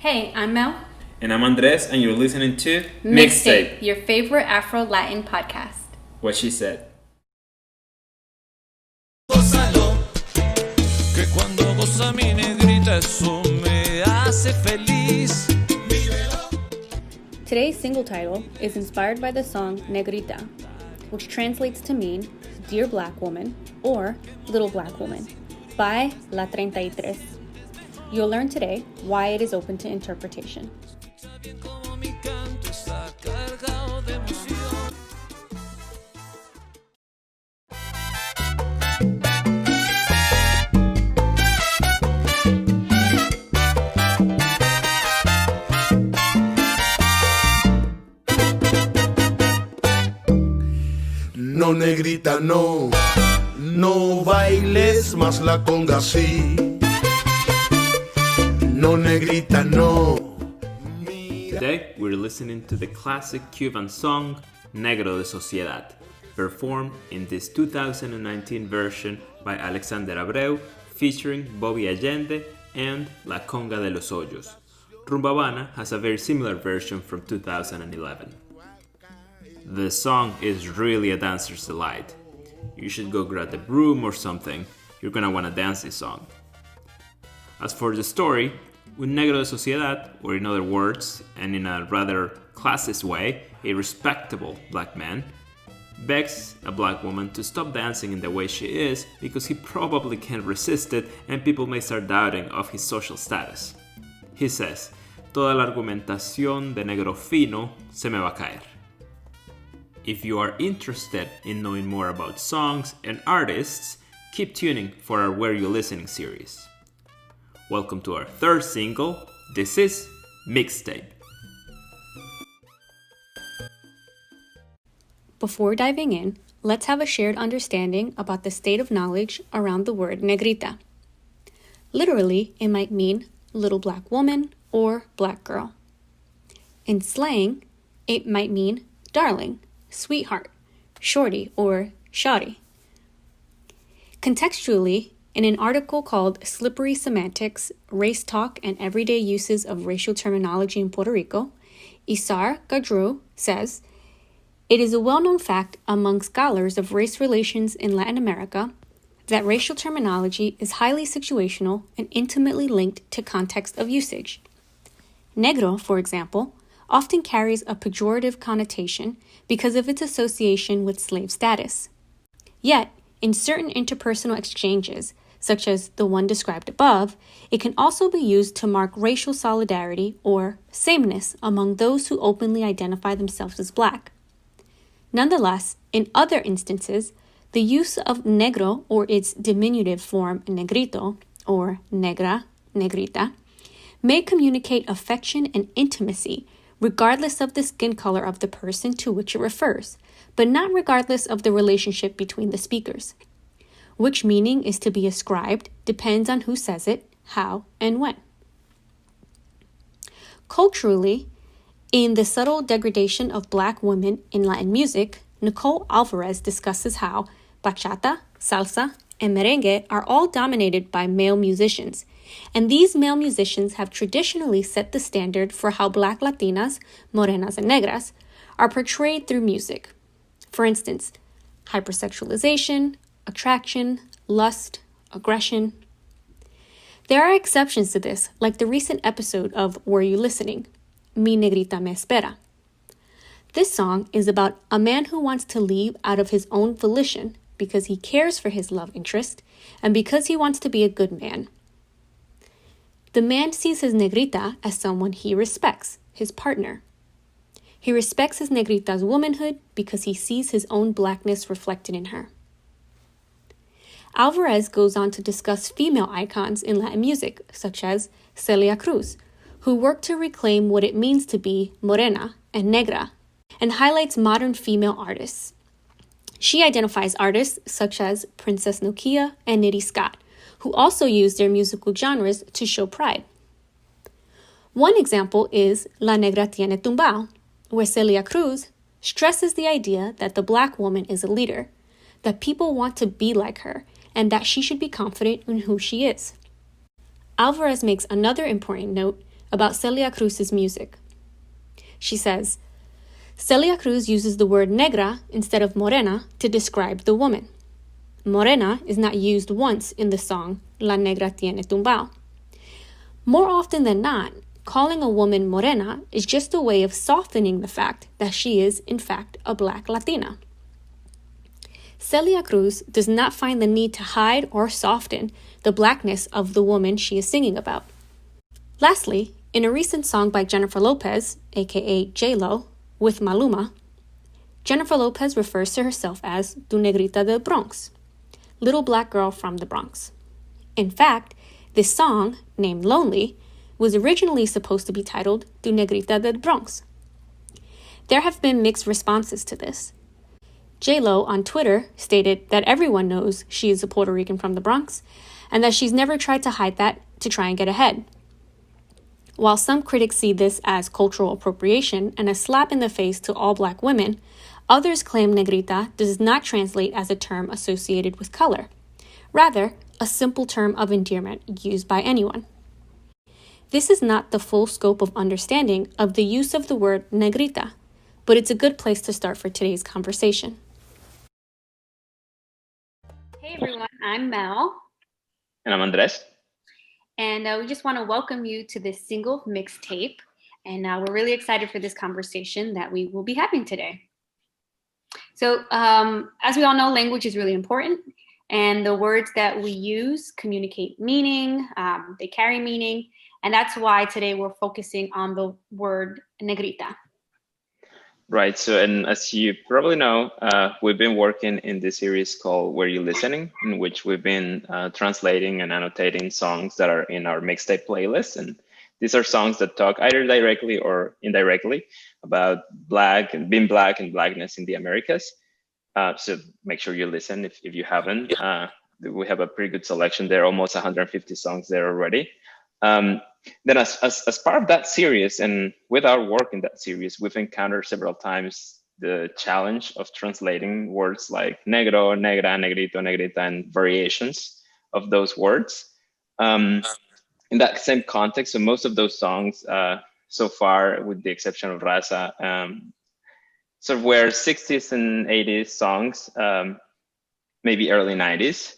Hey, I'm Mel. And I'm Andres, and you're listening to Mixtape, your favorite Afro-Latin podcast. What She Said. Gózalo, que cuando goza mi negrita eso me hace feliz. Today's single title is inspired by the song Negrita, which translates to mean Dear Black Woman or Little Black Woman by La 33. You'll learn today why it is open to interpretation. No, negrita, no, no bailes más la conga así. No, negrita, no. Today, we're listening to the classic Cuban song Negro de Sociedad, performed in this 2019 version by Alexander Abreu, featuring Bobby Allende and La Conga de los Hoyos. Rumba Habana has a very similar version from 2011. The song is really a dancer's delight. You should go grab a broom or something. You're gonna wanna dance this song. As for the story, un negro de sociedad, or in other words, and in a rather classist way, a respectable black man, begs a black woman to stop dancing in the way she is because he probably can't resist it and people may start doubting of his social status. He says, toda la argumentación de negro fino se me va a caer. If you are interested in knowing more about songs and artists, keep tuning for our Where You Listening series. Welcome to our third single. This is Mixtape. Before diving in, let's have a shared understanding about the state of knowledge around the word negrita. Literally, it might mean little black woman or black girl. In slang, it might mean darling, sweetheart, shorty, or shawty. Contextually, in an article called Slippery Semantics, Race Talk and Everyday Uses of Racial Terminology in Puerto Rico, Isar Gadru says, it is a well-known fact among scholars of race relations in Latin America that racial terminology is highly situational and intimately linked to context of usage. Negro, for example, often carries a pejorative connotation because of its association with slave status. Yet, in certain interpersonal exchanges, such as the one described above, it can also be used to mark racial solidarity or sameness among those who openly identify themselves as black. Nonetheless, in other instances, the use of negro or its diminutive form negrito or negra, negrita, may communicate affection and intimacy regardless of the skin color of the person to which it refers, but not regardless of the relationship between the speakers. Which meaning is to be ascribed depends on who says it, how, and when. Culturally, in The Subtle Degradation of Black Women in Latin Music, Nicole Alvarez discusses how bachata, salsa, and merengue are all dominated by male musicians, and these male musicians have traditionally set the standard for how Black Latinas, morenas, and negras are portrayed through music. For instance, hypersexualization, attraction, lust, aggression. There are exceptions to this, like the recent episode of Were You Listening? Mi Negrita Me Espera. This song is about a man who wants to leave out of his own volition because he cares for his love interest and because he wants to be a good man. The man sees his negrita as someone he respects, his partner. He respects his negrita's womanhood because he sees his own blackness reflected in her. Alvarez goes on to discuss female icons in Latin music, such as Celia Cruz, who worked to reclaim what it means to be morena and negra, and highlights modern female artists. She identifies artists such as Princess Nokia and Nitty Scott, who also use their musical genres to show pride. One example is La Negra Tiene Tumbao, where Celia Cruz stresses the idea that the black woman is a leader, that people want to be like her, and that she should be confident in who she is. Alvarez makes another important note about Celia Cruz's music. She says, Celia Cruz uses the word negra instead of morena to describe the woman. Morena is not used once in the song La Negra Tiene Tumbao. More often than not, calling a woman morena is just a way of softening the fact that she is, in fact, a Black Latina. Celia Cruz does not find the need to hide or soften the Blackness of the woman she is singing about. Lastly, in a recent song by Jennifer Lopez, aka J-Lo, with Maluma, Jennifer Lopez refers to herself as Tu Negrita del Bronx, little black girl from the Bronx. In fact, this song, named Lonely, was originally supposed to be titled Tu Negrita del Bronx. There have been mixed responses to this. J-Lo on Twitter stated that everyone knows she is a Puerto Rican from the Bronx, and that she's never tried to hide that to try and get ahead. While some critics see this as cultural appropriation and a slap in the face to all Black women, others claim negrita does not translate as a term associated with color, rather, a simple term of endearment used by anyone. This is not the full scope of understanding of the use of the word negrita, but it's a good place to start for today's conversation. Hey everyone, I'm Mel. And I'm Andres. And we just want to welcome you to this single mixtape. And we're really excited for this conversation that we will be having today. So as we all know, language is really important. And the words that we use communicate meaning, they carry meaning. And that's why today we're focusing on the word negrita. Right. So, and as you probably know, we've been working in this series called Were You Listening, in which we've been translating and annotating songs that are in our mixtape playlist. And these are songs that talk either directly or indirectly about Black and being Black and Blackness in the Americas. So make sure you listen if you haven't. We have a pretty good selection there, almost 150 songs there already. Then as part of that series and with our work in that series, we've encountered several times the challenge of translating words like negro, negra, negrito, negrita, and variations of those words. In that same context, so most of those songs so far, with the exception of Raza, sort of were 60s and 80s songs, maybe early 90s.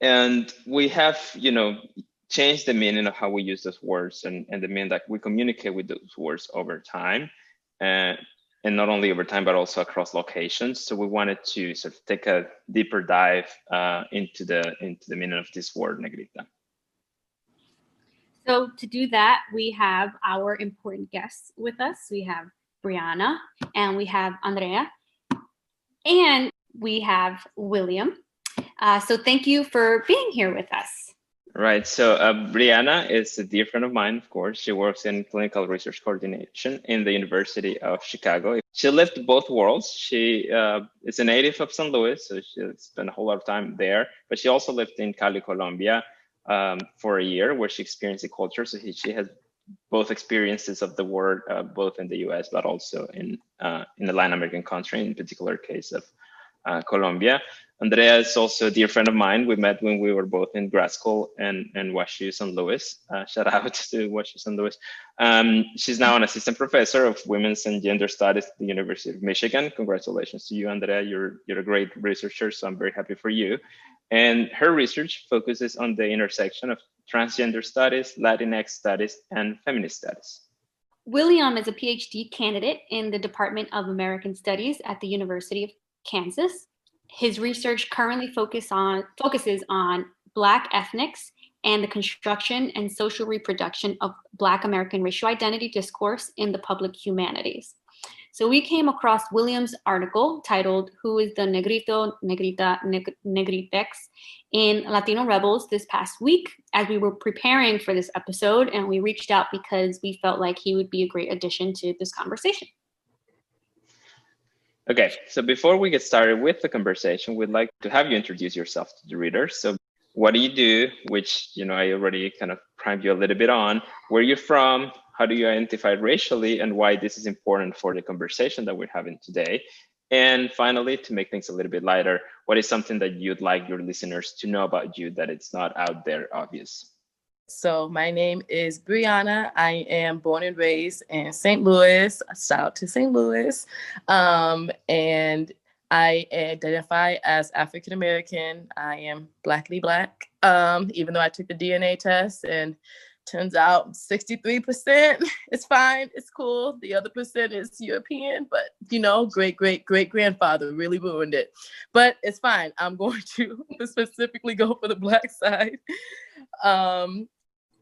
And we have, change the meaning of how we use those words and the meaning that we communicate with those words over time, and not only over time, but also across locations. So we wanted to sort of take a deeper dive into the meaning of this word, negrita. So to do that, we have our important guests with us. We have Briana, and we have Andrea, and we have William. So thank you for being here with us. Right. So Briana is a dear friend of mine, of course. She works in clinical research coordination in the University of Chicago. She lived both worlds. She is a native of St. Louis, so she spent a whole lot of time there. But she also lived in Cali, Colombia for a year, where she experienced the culture. So she has both experiences of the word, both in the US, but also in the Latin American country, in particular case of Colombia. Andrea is also a dear friend of mine. We met when we were both in grad school and WashU St. Louis. Shout out to WashU St. Louis. She's now an assistant professor of women's and gender studies at the University of Michigan. Congratulations to you, Andrea. You're a great researcher, so I'm very happy for you. And her research focuses on the intersection of transgender studies, Latinx studies, and feminist studies. William is a PhD candidate in the Department of American Studies at the University of Kansas. His research currently focuses on Black ethnics and the construction and social reproduction of Black American racial identity discourse in the public humanities. So we came across William's article titled "Who is the Negrito, Negrita, Negritex in Latino Rebels" this past week as we were preparing for this episode, and we reached out because we felt like he would be a great addition to this conversation. Okay, so before we get started with the conversation, we'd like to have you introduce yourself to the readers. So what do you do, which, I already kind of primed you a little bit on, where you're from, how do you identify racially, and why this is important for the conversation that we're having today. And finally, to make things a little bit lighter, what is something that you'd like your listeners to know about you that it's not out there obvious? So my name is Briana. I am born and raised in St. Louis. Shout out to St. Louis. And I identify as African American. I am Blackly Black, even though I took the DNA test and turns out 63%. It's fine. It's cool. The other percent is European, but great grandfather really ruined it. But it's fine. I'm going to specifically go for the Black side.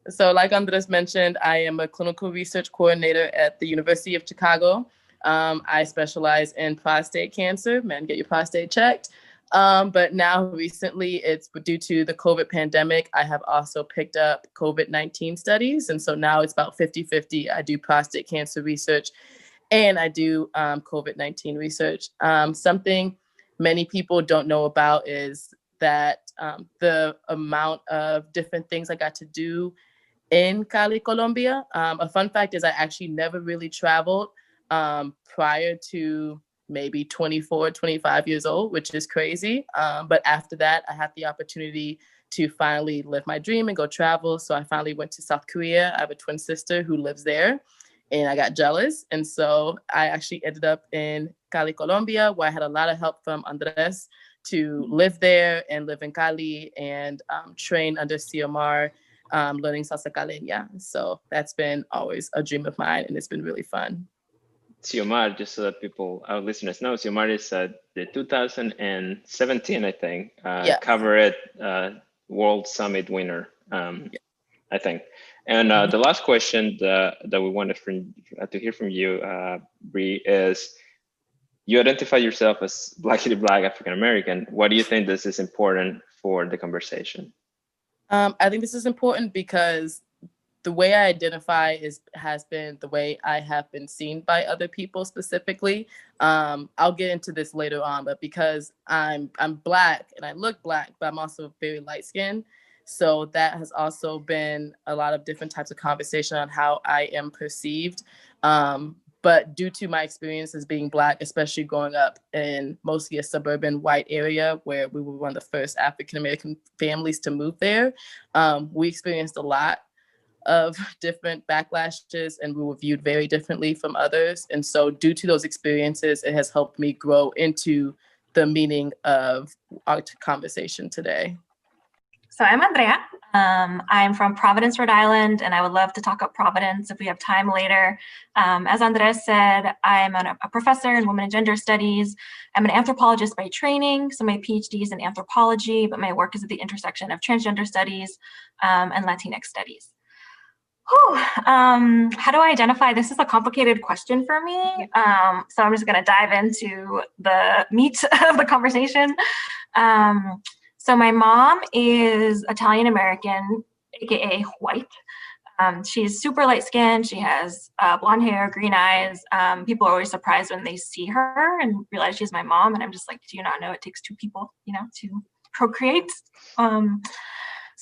So like Andres mentioned, I am a clinical research coordinator at the University of Chicago. I specialize in prostate cancer. Men, get your prostate checked. But now recently, it's due to the COVID pandemic, I have also picked up COVID-19 studies. And so now it's about 50-50. I do prostate cancer research and I do COVID-19 research. Something many people don't know about is that the amount of different things I got to do in Cali, Colombia. A fun fact is I actually never really traveled prior to maybe 24, 25 years old, which is crazy. But after that, I had the opportunity to finally live my dream and go travel. So I finally went to South Korea. I have a twin sister who lives there and I got jealous. And so I actually ended up in Cali, Colombia, where I had a lot of help from Andres to live there and live in Cali and train under CMR, learning salsa caleña. So that's been always a dream of mine and it's been really fun. Xiomar, just so that our listeners know, Xiomar is the 2017, I think, Cabaret World Summit winner, I think. And the last question that we wanted to hear from you, Bri, is you identify yourself as Blackly Black African American. Why do you think this is important for the conversation? I think this is important because the way I identify has been the way I have been seen by other people specifically. I'll get into this later on, but because I'm Black and I look Black, but I'm also very light skinned. So that has also been a lot of different types of conversation on how I am perceived. But due to my experience as being Black, especially growing up in mostly a suburban white area where we were one of the first African-American families to move there, we experienced a lot of different backlashes and we were viewed very differently from others. And so due to those experiences, it has helped me grow into the meaning of our conversation today. So I'm Andrea. I'm from Providence, Rhode Island, and I would love to talk about Providence if we have time later. As Andres said, I'm a professor in women and gender studies. I'm an anthropologist by training, so my PhD is in anthropology, but my work is at the intersection of transgender studies and Latinx studies. How do I identify? This is a complicated question for me. So I'm just going to dive into the meat of the conversation. So my mom is Italian American, aka white. She's super light skinned. She has blonde hair, green eyes. People are always surprised when they see her and realize she's my mom. And I'm just like, do you not know it takes two people, to procreate? So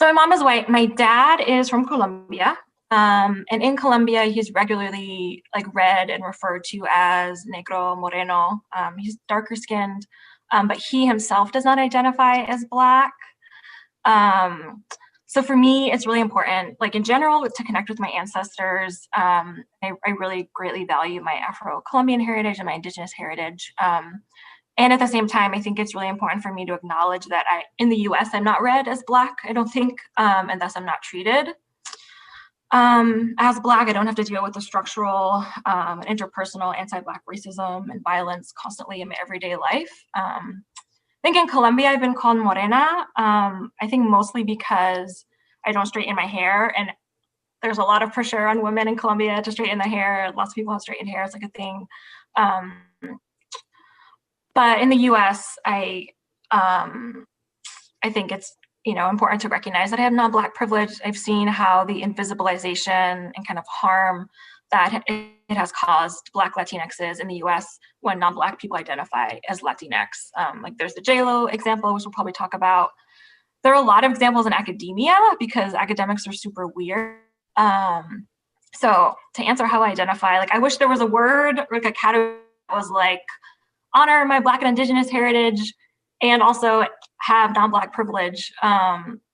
my mom is white. My dad is from Colombia. And in Colombia, he's regularly read and referred to as negro, moreno. He's darker skinned, but he himself does not identify as Black. So for me, it's really important, in general, to connect with my ancestors. I really greatly value my Afro-Colombian heritage and my Indigenous heritage. And at the same time, I think it's really important for me to acknowledge that in the US, I'm not read as Black, I don't think, and thus I'm not treated as Black. I don't have to deal with the structural and interpersonal anti-Black racism and violence constantly in my everyday life. I think in Colombia, I've been called morena, I think mostly because I don't straighten my hair, and there's a lot of pressure on women in Colombia to straighten their hair. Lots of people have straightened hair, it's a thing. But in the US, I think it's important to recognize that I have non-Black privilege. I've seen how the invisibilization and kind of harm that it has caused Black Latinxes in the US when non-Black people identify as Latinx. There's the J-Lo example, which we'll probably talk about. There are a lot of examples in academia because academics are super weird. So to answer how I identify, I wish there was a word or a category that was honor my Black and Indigenous heritage and also have non-Black privilege.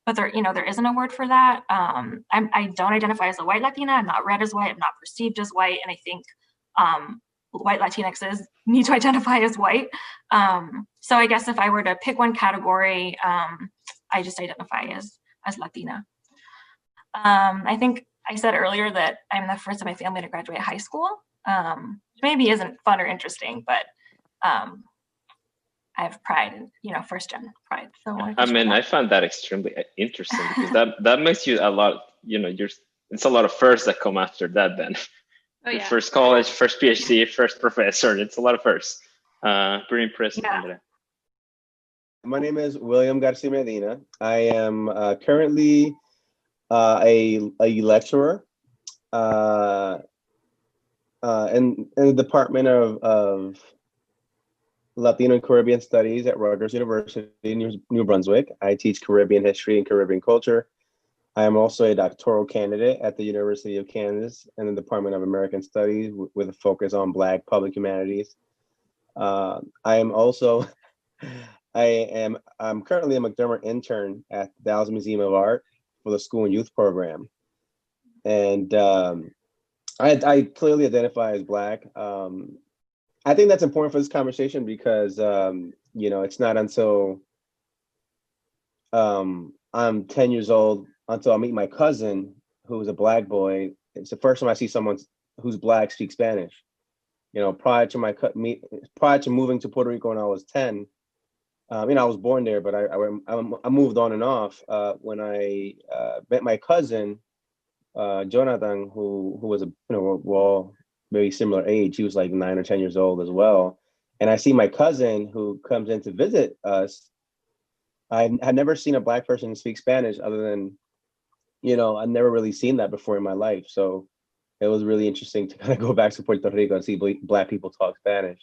but there isn't a word for that. I don't identify as a white Latina. I'm not read as white. I'm not perceived as white. And I think white Latinxes need to identify as white. So I guess if I were to pick one category, I just identify as Latina. I think I said earlier that I'm the first in my family to graduate high school. Which maybe isn't fun or interesting, but I have pride and, first gen pride. So I found that extremely interesting because that makes you a lot, it's a lot of firsts that come after that then. Oh, yeah. First college, first PhD, first professor, it's a lot of firsts. Pretty impressive, Yeah. Andrea. My name is William Garcia-Medina. I am currently a lecturer in the Department of Latino and Caribbean Studies at Rutgers University in New Brunswick. I teach Caribbean history and Caribbean culture. I am also a doctoral candidate at the University of Kansas in the Department of American Studies with a focus on Black public humanities. I'm currently a McDermott intern at the Dallas Museum of Art for the School and Youth Program. And I clearly identify as Black. I think that's important for this conversation because, it's not until I'm 10 years old until I meet my cousin, who's a Black boy. It's the first time I see someone who's Black speak Spanish. Prior to moving to Puerto Rico when I was 10, I was born there, but I moved on and off when I met my cousin, Jonathan, who was very similar age. He was like 9 or 10 years old as well. And I see my cousin who comes in to visit us. I had never seen a Black person speak Spanish other than, I've never really seen that before in my life. So it was really interesting to kind of go back to Puerto Rico and see Black people talk Spanish.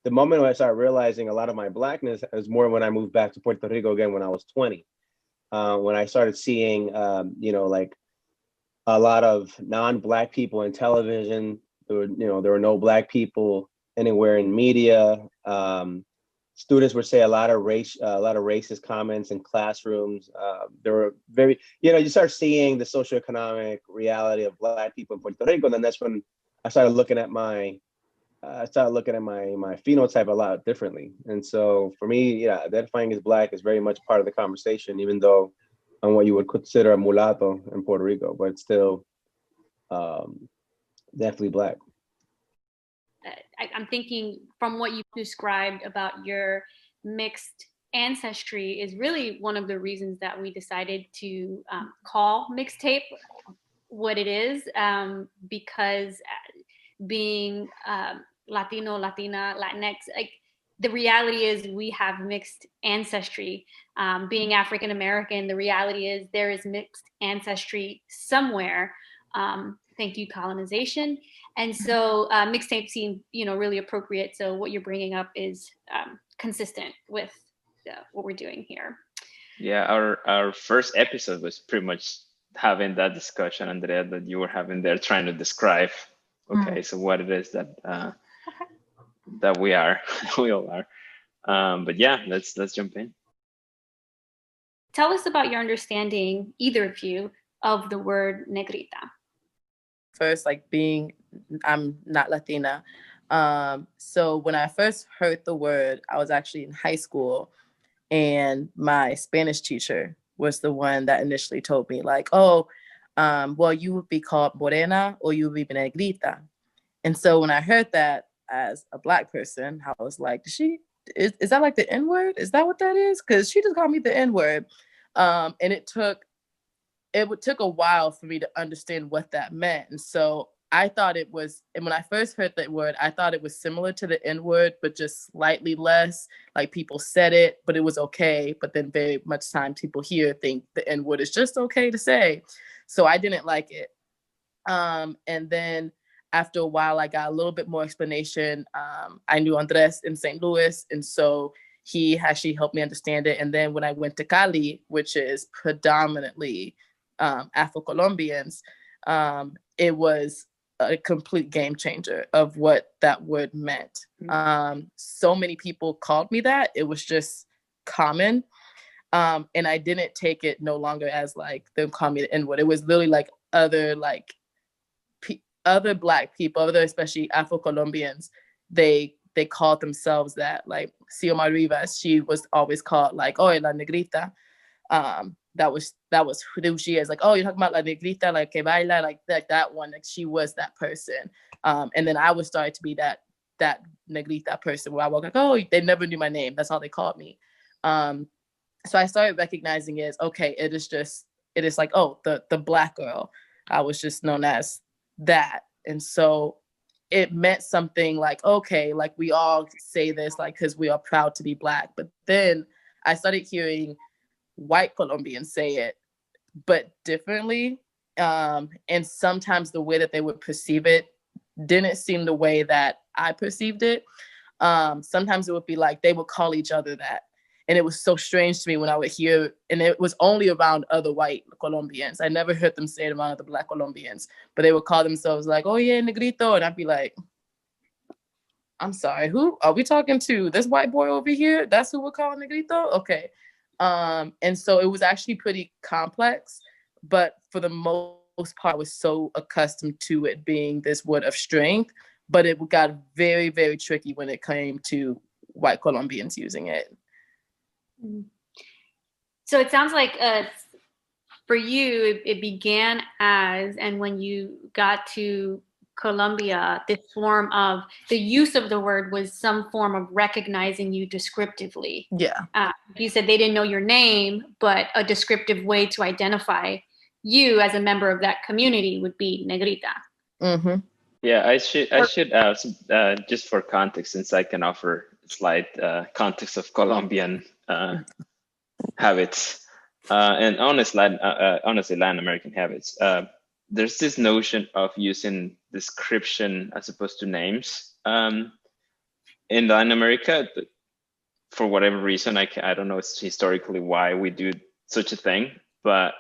The moment when I started realizing a lot of my Blackness was more when I moved back to Puerto Rico again when I was 20. When I started seeing, like a lot of non-Black people in television. There were no Black people anywhere in media. Students would say a lot of racist comments in classrooms. There were you start seeing the socioeconomic reality of Black people in Puerto Rico. And then that's when I started looking at my phenotype a lot differently. And so for me, identifying as Black is very much part of the conversation, even though I'm what you would consider a mulatto in Puerto Rico, but it's still definitely Black. I'm thinking from what you described about your mixed ancestry is really one of the reasons that we decided to call mixtape what it is, because being Latino, Latina, Latinx, like the reality is we have mixed ancestry. Being African American, the reality is there is mixed ancestry somewhere. Thank you, colonization. And so mixtape seemed, really appropriate. So what you're bringing up is consistent with what we're doing here. Yeah, our first episode was pretty much having that discussion, Andrea, that you were having there, trying to describe, so what it is that that we are, we all are. But yeah, let's jump in. Tell us about your understanding, either of you, of the word negrita. First, I'm not Latina. So when I first heard the word, I was actually in high school, and my Spanish teacher was the one that initially told me well, you would be called morena or you would be negrita. And so when I heard that as a Black person, I was like, is that like the N-word? Is that what that is? Because she just called me the N-word. And it took a while for me to understand what that meant. And so I thought it was, and when I first heard that word, I thought it was similar to the N-word, but just slightly less. Like people said it, but it was okay. But then very much time people here think the N-word is just okay to say. So I didn't like it. And then after a while, I got a little bit more explanation. I knew Andres in St. Louis, and so he actually helped me understand it. And then when I went to Cali, which is predominantly Afro-Colombians, it was a complete game changer of what that word meant. So many people called me that. It was just common. And I didn't take it no longer as like them calling me the N-word. It was literally like other Black people, especially Afro-Colombians, they called themselves that. Like Xiomara Rivas, she was always called like, oh, la negrita. That was who she is. Like, oh, you're talking about la negrita, like que baila, like that one. Like she was that person. And then I was starting to be that negrita person where I was like, oh, they never knew my name. That's how they called me. So I started recognizing it as, okay, it is like, oh, the Black girl. I was just known as that. And so it meant something like, okay, like we all say this, like, because we are proud to be Black. But then I started hearing white Colombians say it, but differently. And sometimes the way that they would perceive it didn't seem the way that I perceived it. Sometimes it would be like they would call each other that. And it was so strange to me when I would hear, and it was only around other white Colombians. I never heard them say it around other Black Colombians, but they would call themselves like, oh yeah, negrito. And I'd be like, I'm sorry, who are we talking to? This white boy over here? That's who we're calling negrito? Okay. And so it was actually pretty complex, but for the most part, I was so accustomed to it being this word of strength, but it got very, very tricky when it came to white Colombians using it. So it sounds like for you, it began as, and when you got to Colombia, this form of the use of the word was some form of recognizing you descriptively. Yeah. You said they didn't know your name, but a descriptive way to identify you as a member of that community would be negrita. Mm-hmm. Yeah, I should just for context, since I can offer slight context of Colombian habits and honestly Latin American habits. There's this notion of using description as opposed to names in Latin America. For whatever reason, I don't know historically why we do such a thing, but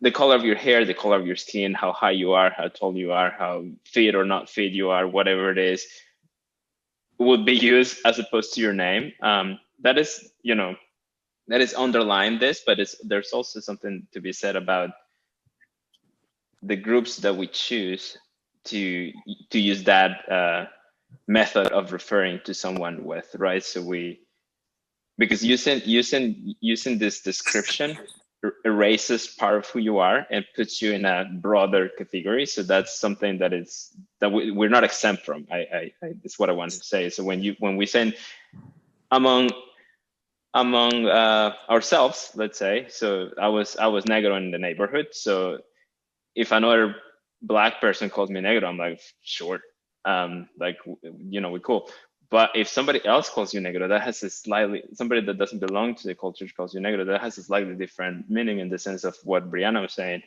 the color of your hair, the color of your skin, how high you are, how tall you are, how fit or not fit you are, whatever it is, would be used as opposed to your name. That is underlying this, but there's also something to be said about the groups that we choose to use that method of referring to someone with, right? So because using this description erases part of who you are and puts you in a broader category. So that's something that we're not exempt from. That's what I wanted to say. So when we say among ourselves, let's say, so I was negro in the neighborhood. So if another Black person calls me negro, I'm like, sure, we're cool. But if somebody else calls you negro, that has somebody that doesn't belong to the culture calls you negro, that has a slightly different meaning in the sense of what Briana was saying.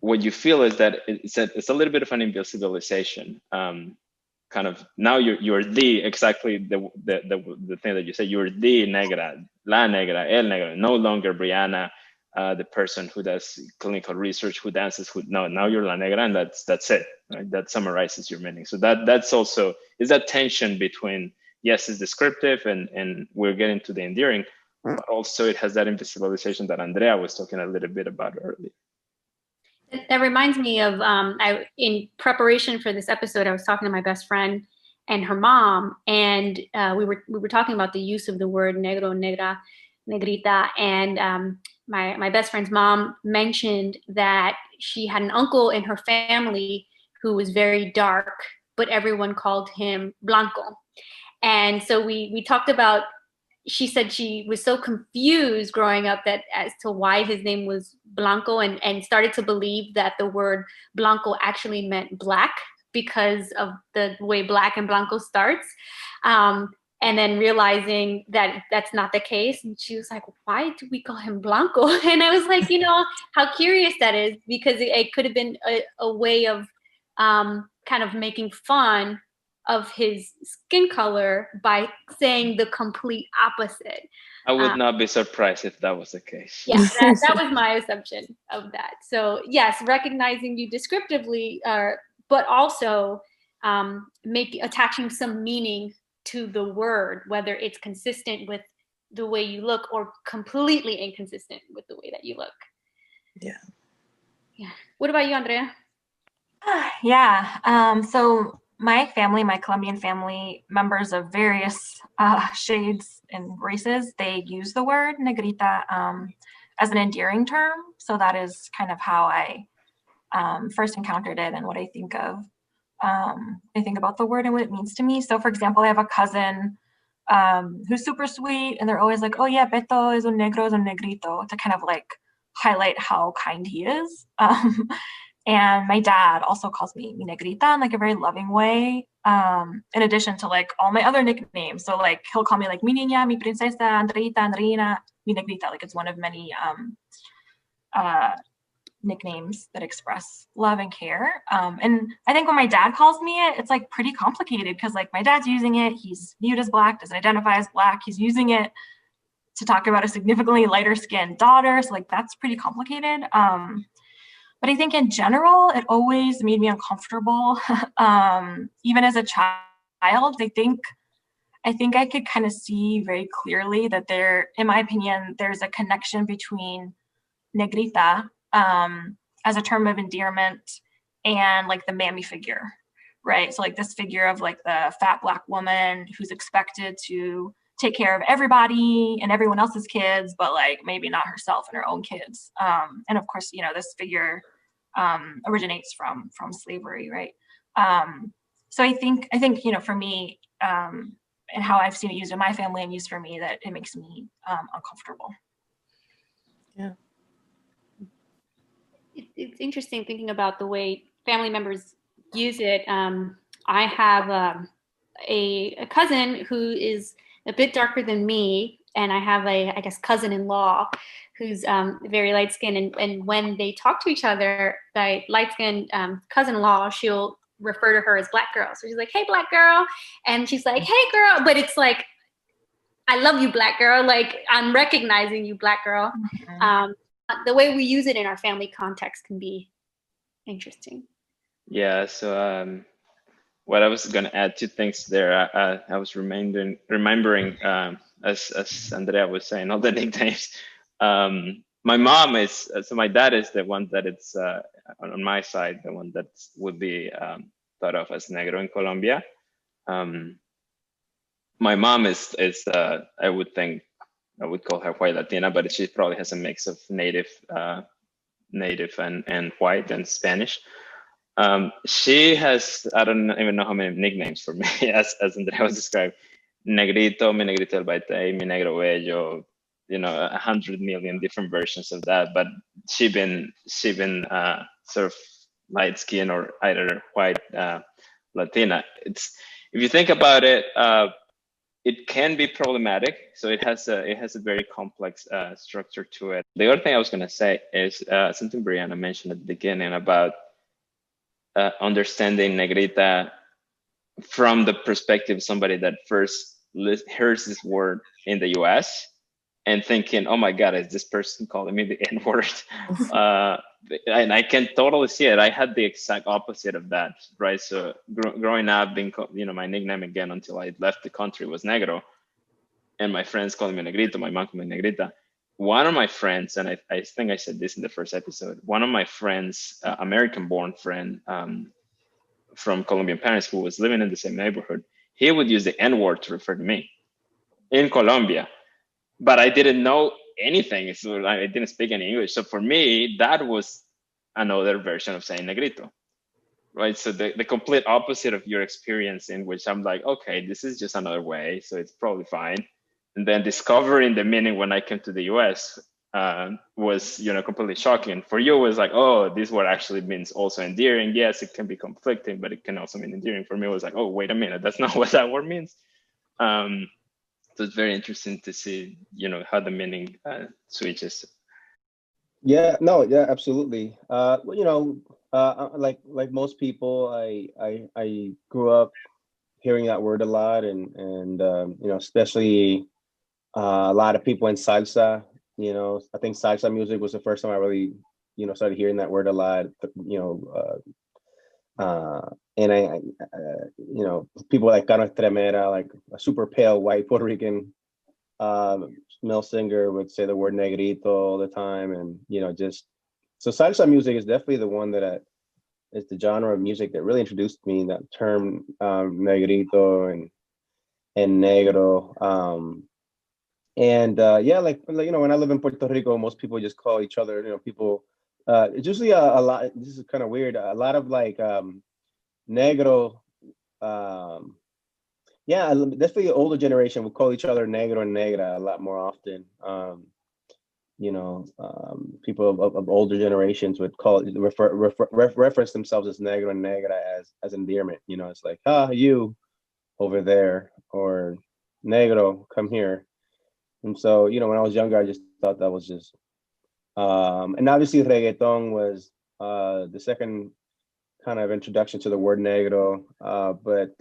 What you feel is that it's a little bit of an invisibilization. Kind of now you're exactly the thing that you said. You're the negra, la negra, el negro, no longer Briana, the person who does clinical research, who dances, now you're la negra, and that's it. Right? That summarizes your meaning. So that's also is that tension between, yes, it's descriptive and we're getting to the endearing, but also it has that invisibilization that Andrea was talking a little bit about earlier. That reminds me of in preparation for this episode, I was talking to my best friend and her mom, and we were talking about the use of the word negro, negra, negrita, and my best friend's mom mentioned that she had an uncle in her family who was very dark, but everyone called him Blanco. And so we talked about, she said she was so confused growing up as to why his name was Blanco, and started to believe that the word Blanco actually meant black because of the way black and Blanco starts. And then realizing that that's not the case. And she was like, why do we call him Blanco? And I was like, how curious that is, because it could have been a way of kind of making fun of his skin color by saying the complete opposite. I would not be surprised if that was the case. Yeah, that was my assumption of that. So yes, recognizing you descriptively, but also attaching some meaning to the word, whether it's consistent with the way you look or completely inconsistent with the way that you look. Yeah. Yeah. What about you, Andrea? Yeah. So my family, my Colombian family, members of various shades and races, they use the word negrita as an endearing term. So that is kind of how I first encountered it and what I think of. I think about the word and what it means to me. So for example, I have a cousin who's super sweet, and they're always like, oh yeah, Beto es un negro, es un negrito, to kind of like highlight how kind he is. And my dad also calls me mi negrita in like a very loving way, in addition to like all my other nicknames. So like he'll call me like mi niña, mi princesa, Andreita, Andreina, mi negrita. Like it's one of many nicknames that express love and care. And I think when my dad calls me it, it's like pretty complicated because like my dad's using it. He's viewed as Black, doesn't identify as Black. He's using it to talk about a significantly lighter skinned daughter. So like that's pretty complicated. But I think in general, it always made me uncomfortable. Even as a child, I think I could kind of see very clearly that there, in my opinion, there's a connection between negrita as a term of endearment and like the mammy figure, right? So like this figure of like the fat Black woman who's expected to take care of everybody and everyone else's kids, but like maybe not herself and her own kids. And of course, you know, this figure originates from slavery, right? So I think, you know, for me, and how I've seen it used in my family and used for me, that it makes me uncomfortable. Yeah. It's interesting thinking about the way family members use it. I have a cousin who is a bit darker than me, and I have I guess, cousin-in-law who's very light-skinned, and when they talk to each other, the light-skinned cousin-in-law, she'll refer to her as Black girl. So she's like, hey, Black girl, and she's like, hey, girl, but it's like, I love you, Black girl, like, I'm recognizing you, Black girl. Mm-hmm. The way we use it in our family context can be interesting. Yeah, so what I was going to add, two things there. I was remembering as Andrea was saying, all the nicknames. My mom is, so my dad is the one that it's on my side, the one that would be thought of as negro in Colombia. My mom is I would think, I would call her white Latina, but she probably has a mix of native and white and Spanish. She has, I don't even know how many nicknames for me, as Andrea was described. Negrito, mi negrito el baite, mi negro bello, you know, 100 million different versions of that. But she been sort of light skin or either white Latina. It's, if you think about it, it can be problematic. So it has a very complex structure to it. The other thing I was going to say is something Briana mentioned at the beginning about understanding negrita from the perspective of somebody that first hears this word in the US and thinking, oh my God, is this person calling me the N-word? And I can totally see it. I had the exact opposite of that, right? So growing up, being, you know, my nickname again until I left the country was Negro. And my friends calling me Negrito, my mom calling me Negrita. One of my friends, and I think I said this in the first episode, one of my friends, American-born friend from Colombian parents who was living in the same neighborhood, he would use the N-word to refer to me in Colombia. But I didn't know anything, so I didn't speak any English. So for me, that was another version of saying Negrito, right? So the complete opposite of your experience, in which I'm like, okay, this is just another way, so it's probably fine. And then discovering the meaning when I came to the US was, you know, completely shocking. For you, it was like, oh, this word actually means also endearing. Yes, it can be conflicting, but it can also mean endearing. For me, it was like, oh, wait a minute, that's not what that word means. So it's very interesting to see, you know, how the meaning switches. Yeah, no, yeah, absolutely. You know, like most people, I grew up hearing that word a lot, and you know, especially a lot of people in salsa. You know, I think salsa music was the first time I really, you know, started hearing that word a lot. You know, and you know, people like Cano Estremera, like a super pale white Puerto Rican male singer would say the word negrito all the time, and just so salsa music is definitely the one that is the genre of music that really introduced me that term, negrito and negro. Yeah, like when I live in Puerto Rico, most people just call each other, people. It's usually a lot. This is kind of weird. A lot of like negro. Yeah, definitely the older generation would call each other negro and negra a lot more often. People of older generations would reference themselves as negro and negra as endearment. It's like, you over there, or negro, come here. And so, when I was younger, I just thought that was just, and obviously reggaeton was the second kind of introduction to the word negro, but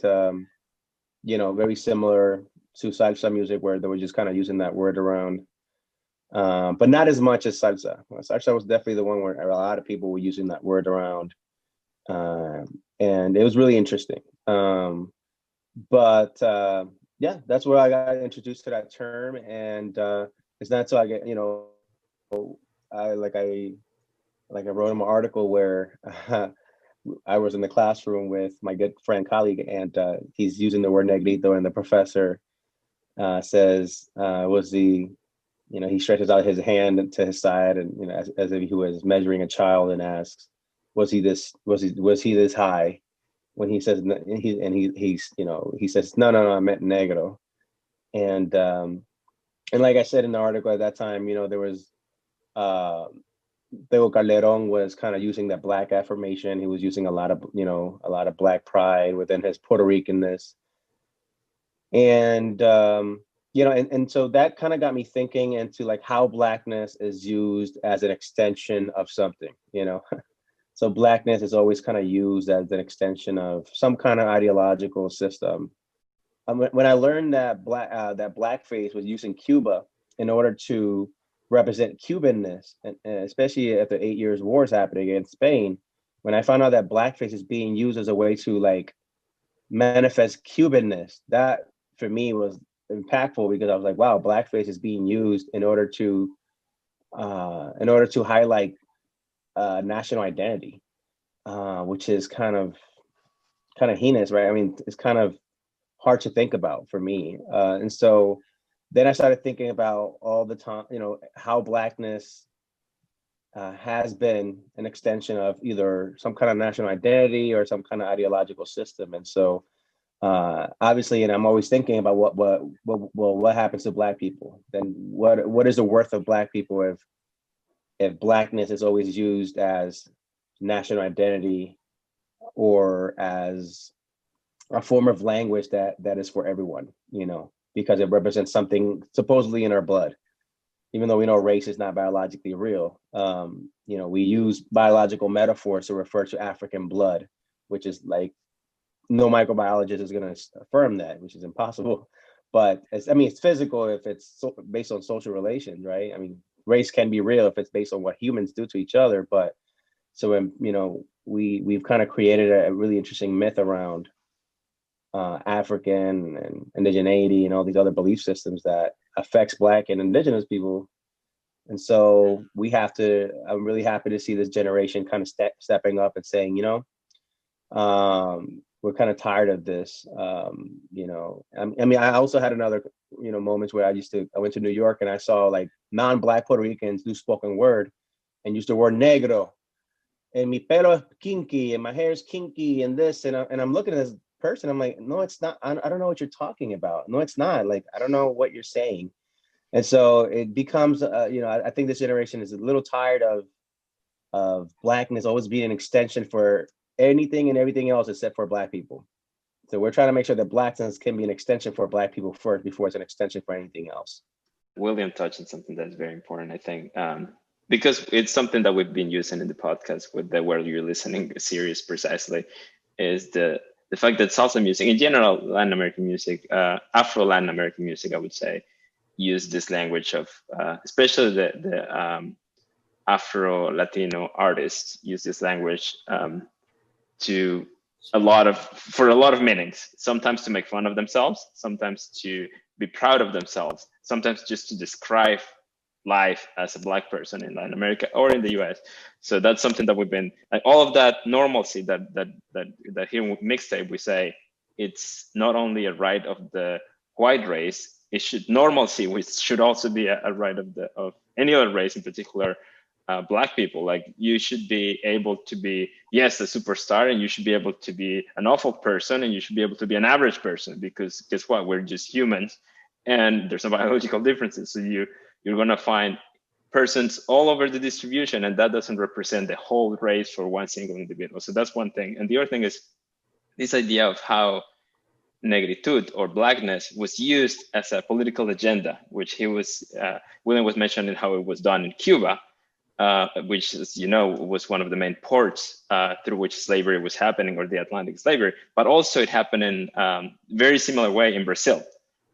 very similar to salsa music, where they were just kind of using that word around, but not as much as salsa. Salsa was definitely the one where a lot of people were using that word around, and it was really interesting. But yeah, that's where I got introduced to that term, and it's not until I get, I wrote in my article where I was in the classroom with my good friend colleague, and he's using the word negrito, and the professor says, he stretches out his hand to his side, and as if he was measuring a child, and asks, was he this high? When he says he says no, I meant negro, and like I said in the article at that time, there was Tego Calderon was kind of using that black affirmation. He was using a lot of black pride within his Puerto Ricanness, and and so that kind of got me thinking into like how blackness is used as an extension of something. So blackness is always kind of used as an extension of some kind of ideological system. When I learned that blackface was used in Cuba in order to represent Cubanness, and especially after 8 years wars happening against Spain, when I found out that blackface is being used as a way to like manifest Cubanness, that for me was impactful, because I was like, wow, blackface is being used in order to highlight national identity, which is kind of heinous, right? I mean, it's kind of hard to think about for me. And so then I started thinking about all the time, how blackness has been an extension of either some kind of national identity or some kind of ideological system. And so obviously, and I'm always thinking about what happens to Black people. Then what is the worth of Black people if blackness is always used as national identity or as a form of language that is for everyone, because it represents something supposedly in our blood, even though we know race is not biologically real. We use biological metaphors to refer to African blood, which is like, no microbiologist is going to affirm that, which is impossible. But it's physical if it's based on social relations, right? I mean, race can be real if it's based on what humans do to each other. But so when we've kind of created a really interesting myth around African and indigeneity and all these other belief systems that affects Black and Indigenous people. And so I'm really happy to see this generation kind of stepping up and saying, we're kind of tired of this. I also had another, moments where I went to New York and I saw like non-Black Puerto Ricans do spoken word and use the word negro, and mi pelo es kinky, and my hair is kinky, and this, and I'm looking at this person, I'm like, no, it's not. I don't know what you're talking about. No, it's not. Like, I don't know what you're saying. And so it becomes, I think this generation is a little tired of Blackness always being an extension for anything and everything else except for Black people. So we're trying to make sure that Blackness can be an extension for Black people first before it's an extension for anything else. William touched on something that's very important, I think, because it's something that we've been using in the podcast with the Where You're Listening series precisely, is the fact that salsa music, in general, Latin American music, Afro-Latin American music, I would say, use this language of, especially the Afro-Latino artists use this language to for a lot of meanings, sometimes to make fun of themselves, sometimes to be proud of themselves, sometimes just to describe life as a Black person in Latin America or in the US. So that's something that we've been, like, all of that normalcy that here with mixtape, we say it's not only a right of the white race, it should, normalcy, which should also be a right of any other race, in particular Black people. Like, you should be able to be, yes, a superstar, and you should be able to be an awful person, and you should be able to be an average person, because guess what? We're just humans, and there's no biological differences. So you're going to find persons all over the distribution, and that doesn't represent the whole race for one single individual. So that's one thing. And the other thing is this idea of how negritud or Blackness was used as a political agenda, which William was mentioning how it was done in Cuba, which, as you know, was one of the main ports through which slavery was happening, or the Atlantic slavery, but also it happened in very similar way in Brazil,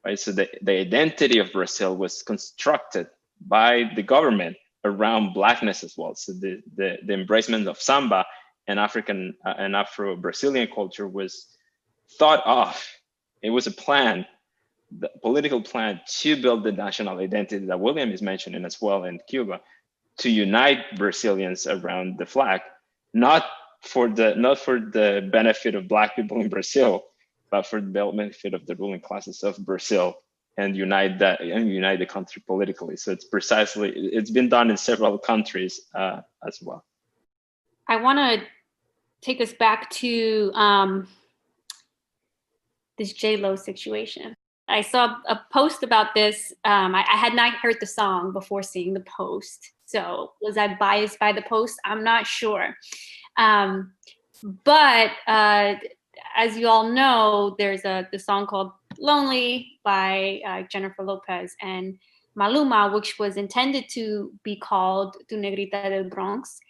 right? So the identity of Brazil was constructed by the government around Blackness as well. So the embracement of samba and African and Afro-Brazilian culture was thought of. It was a plan, the political plan, to build the national identity that William is mentioning as well in Cuba, to unite Brazilians around the flag, not for the benefit of Black people in Brazil, but for the benefit of the ruling classes of Brazil, and unite the country politically. So it's been done in several countries as well. I want to take us back to this J-Lo situation. I saw a post about this. I had not heard the song before seeing the post. So was I biased by the post? I'm not sure. But as you all know, there's the song called Lonely by Jennifer Lopez and Maluma, which was intended to be called Tu Negrita del Bronx.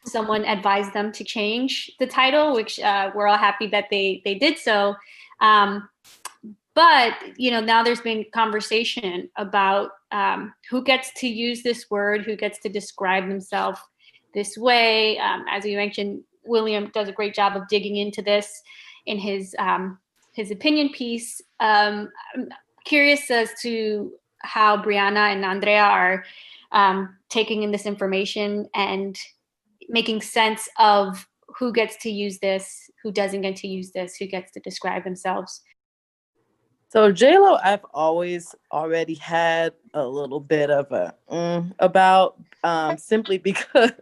Someone advised them to change the title, which we're all happy that they did so. But, now there's been conversation about who gets to use this word, who gets to describe themselves this way. As you mentioned, William does a great job of digging into this in his opinion piece. I'm curious as to how Briana and Andrea are taking in this information and making sense of who gets to use this, who doesn't get to use this, who gets to describe themselves. So J-Lo, I've always already had a little bit of a about, simply because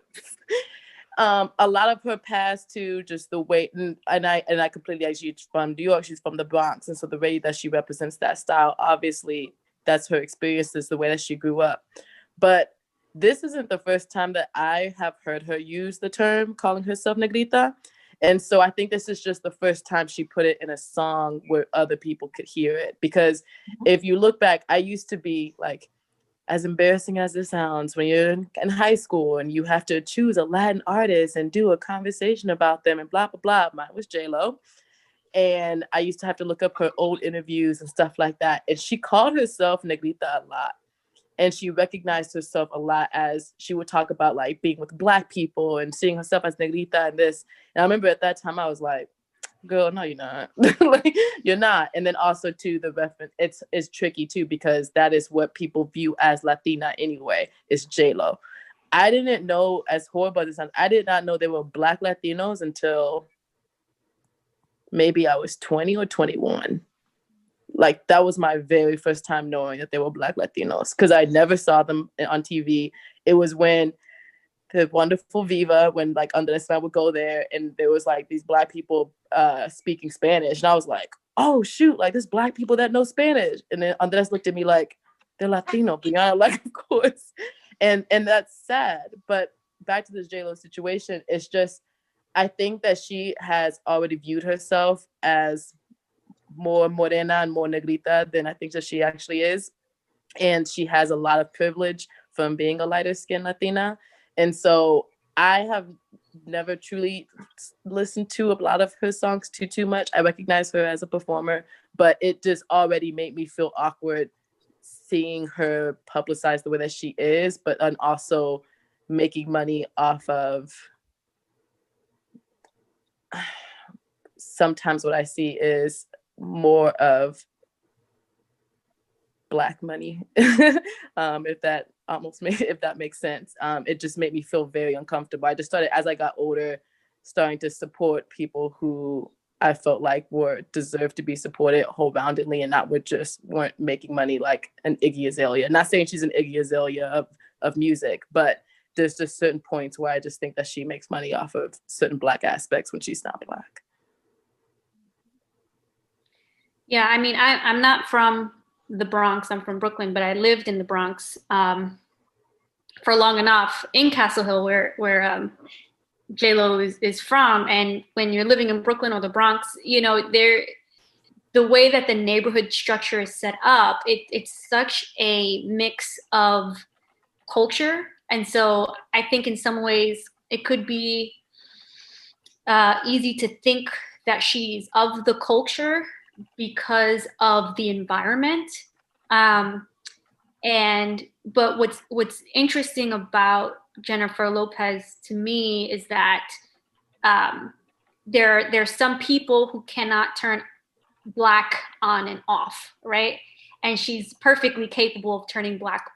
a lot of her past too, just the way, and I completely agree. She's from New York, she's from the Bronx, and so the way that she represents that style, obviously that's her experiences, the way that she grew up. But this isn't the first time that I have heard her use the term calling herself Negrita. And so I think this is just the first time she put it in a song where other people could hear it. Because if you look back, I used to be like, as embarrassing as it sounds, when you're in high school and you have to choose a Latin artist and do a conversation about them and blah, blah, blah. Mine was J-Lo. And I used to have to look up her old interviews and stuff like that. And she called herself Negrita a lot. And she recognized herself a lot, as she would talk about like being with Black people and seeing herself as Negrita and this. And I remember at that time I was like, girl, no, you're not. Like, you're not. And then also too, the reference, it's tricky too, because that is what people view as Latina anyway, is J-Lo. I didn't know, as horrible as it sounds, I did not know there were Black Latinos until maybe I was 20 or 21. Like, that was my very first time knowing that they were Black Latinos, because I never saw them on TV. It was when the wonderful Viva, when like Andres and I would go there, and there was like these Black people speaking Spanish, and I was like, oh shoot, like there's Black people that know Spanish. And then Andres looked at me like, they're Latino, Briana, like, of course. And that's sad. But back to this J-Lo situation, it's just, I think that she has already viewed herself as more morena and more negrita than I think that she actually is. And she has a lot of privilege from being a lighter skinned Latina. And so I have never truly listened to a lot of her songs too much. I recognize her as a performer, but it just already made me feel awkward seeing her publicize the way that she is, but then also making money off of sometimes what I see is more of Black money, if that makes sense. It just made me feel very uncomfortable. I just started, as I got older, starting to support people who I felt like deserved to be supported whole-roundedly, and not weren't making money like an Iggy Azalea. Not saying she's an Iggy Azalea of music, but there's just certain points where I just think that she makes money off of certain Black aspects when she's not Black. Yeah, I mean, I'm not from the Bronx. I'm from Brooklyn, but I lived in the Bronx for long enough in Castle Hill, where J-Lo is from. And when you're living in Brooklyn or the Bronx, you know, the way that the neighborhood structure is set up, it's such a mix of culture. And so I think in some ways it could be easy to think that she's of the culture because of the environment. But what's interesting about Jennifer Lopez to me is that there's some people who cannot turn Black on and off, right? And she's perfectly capable of turning Black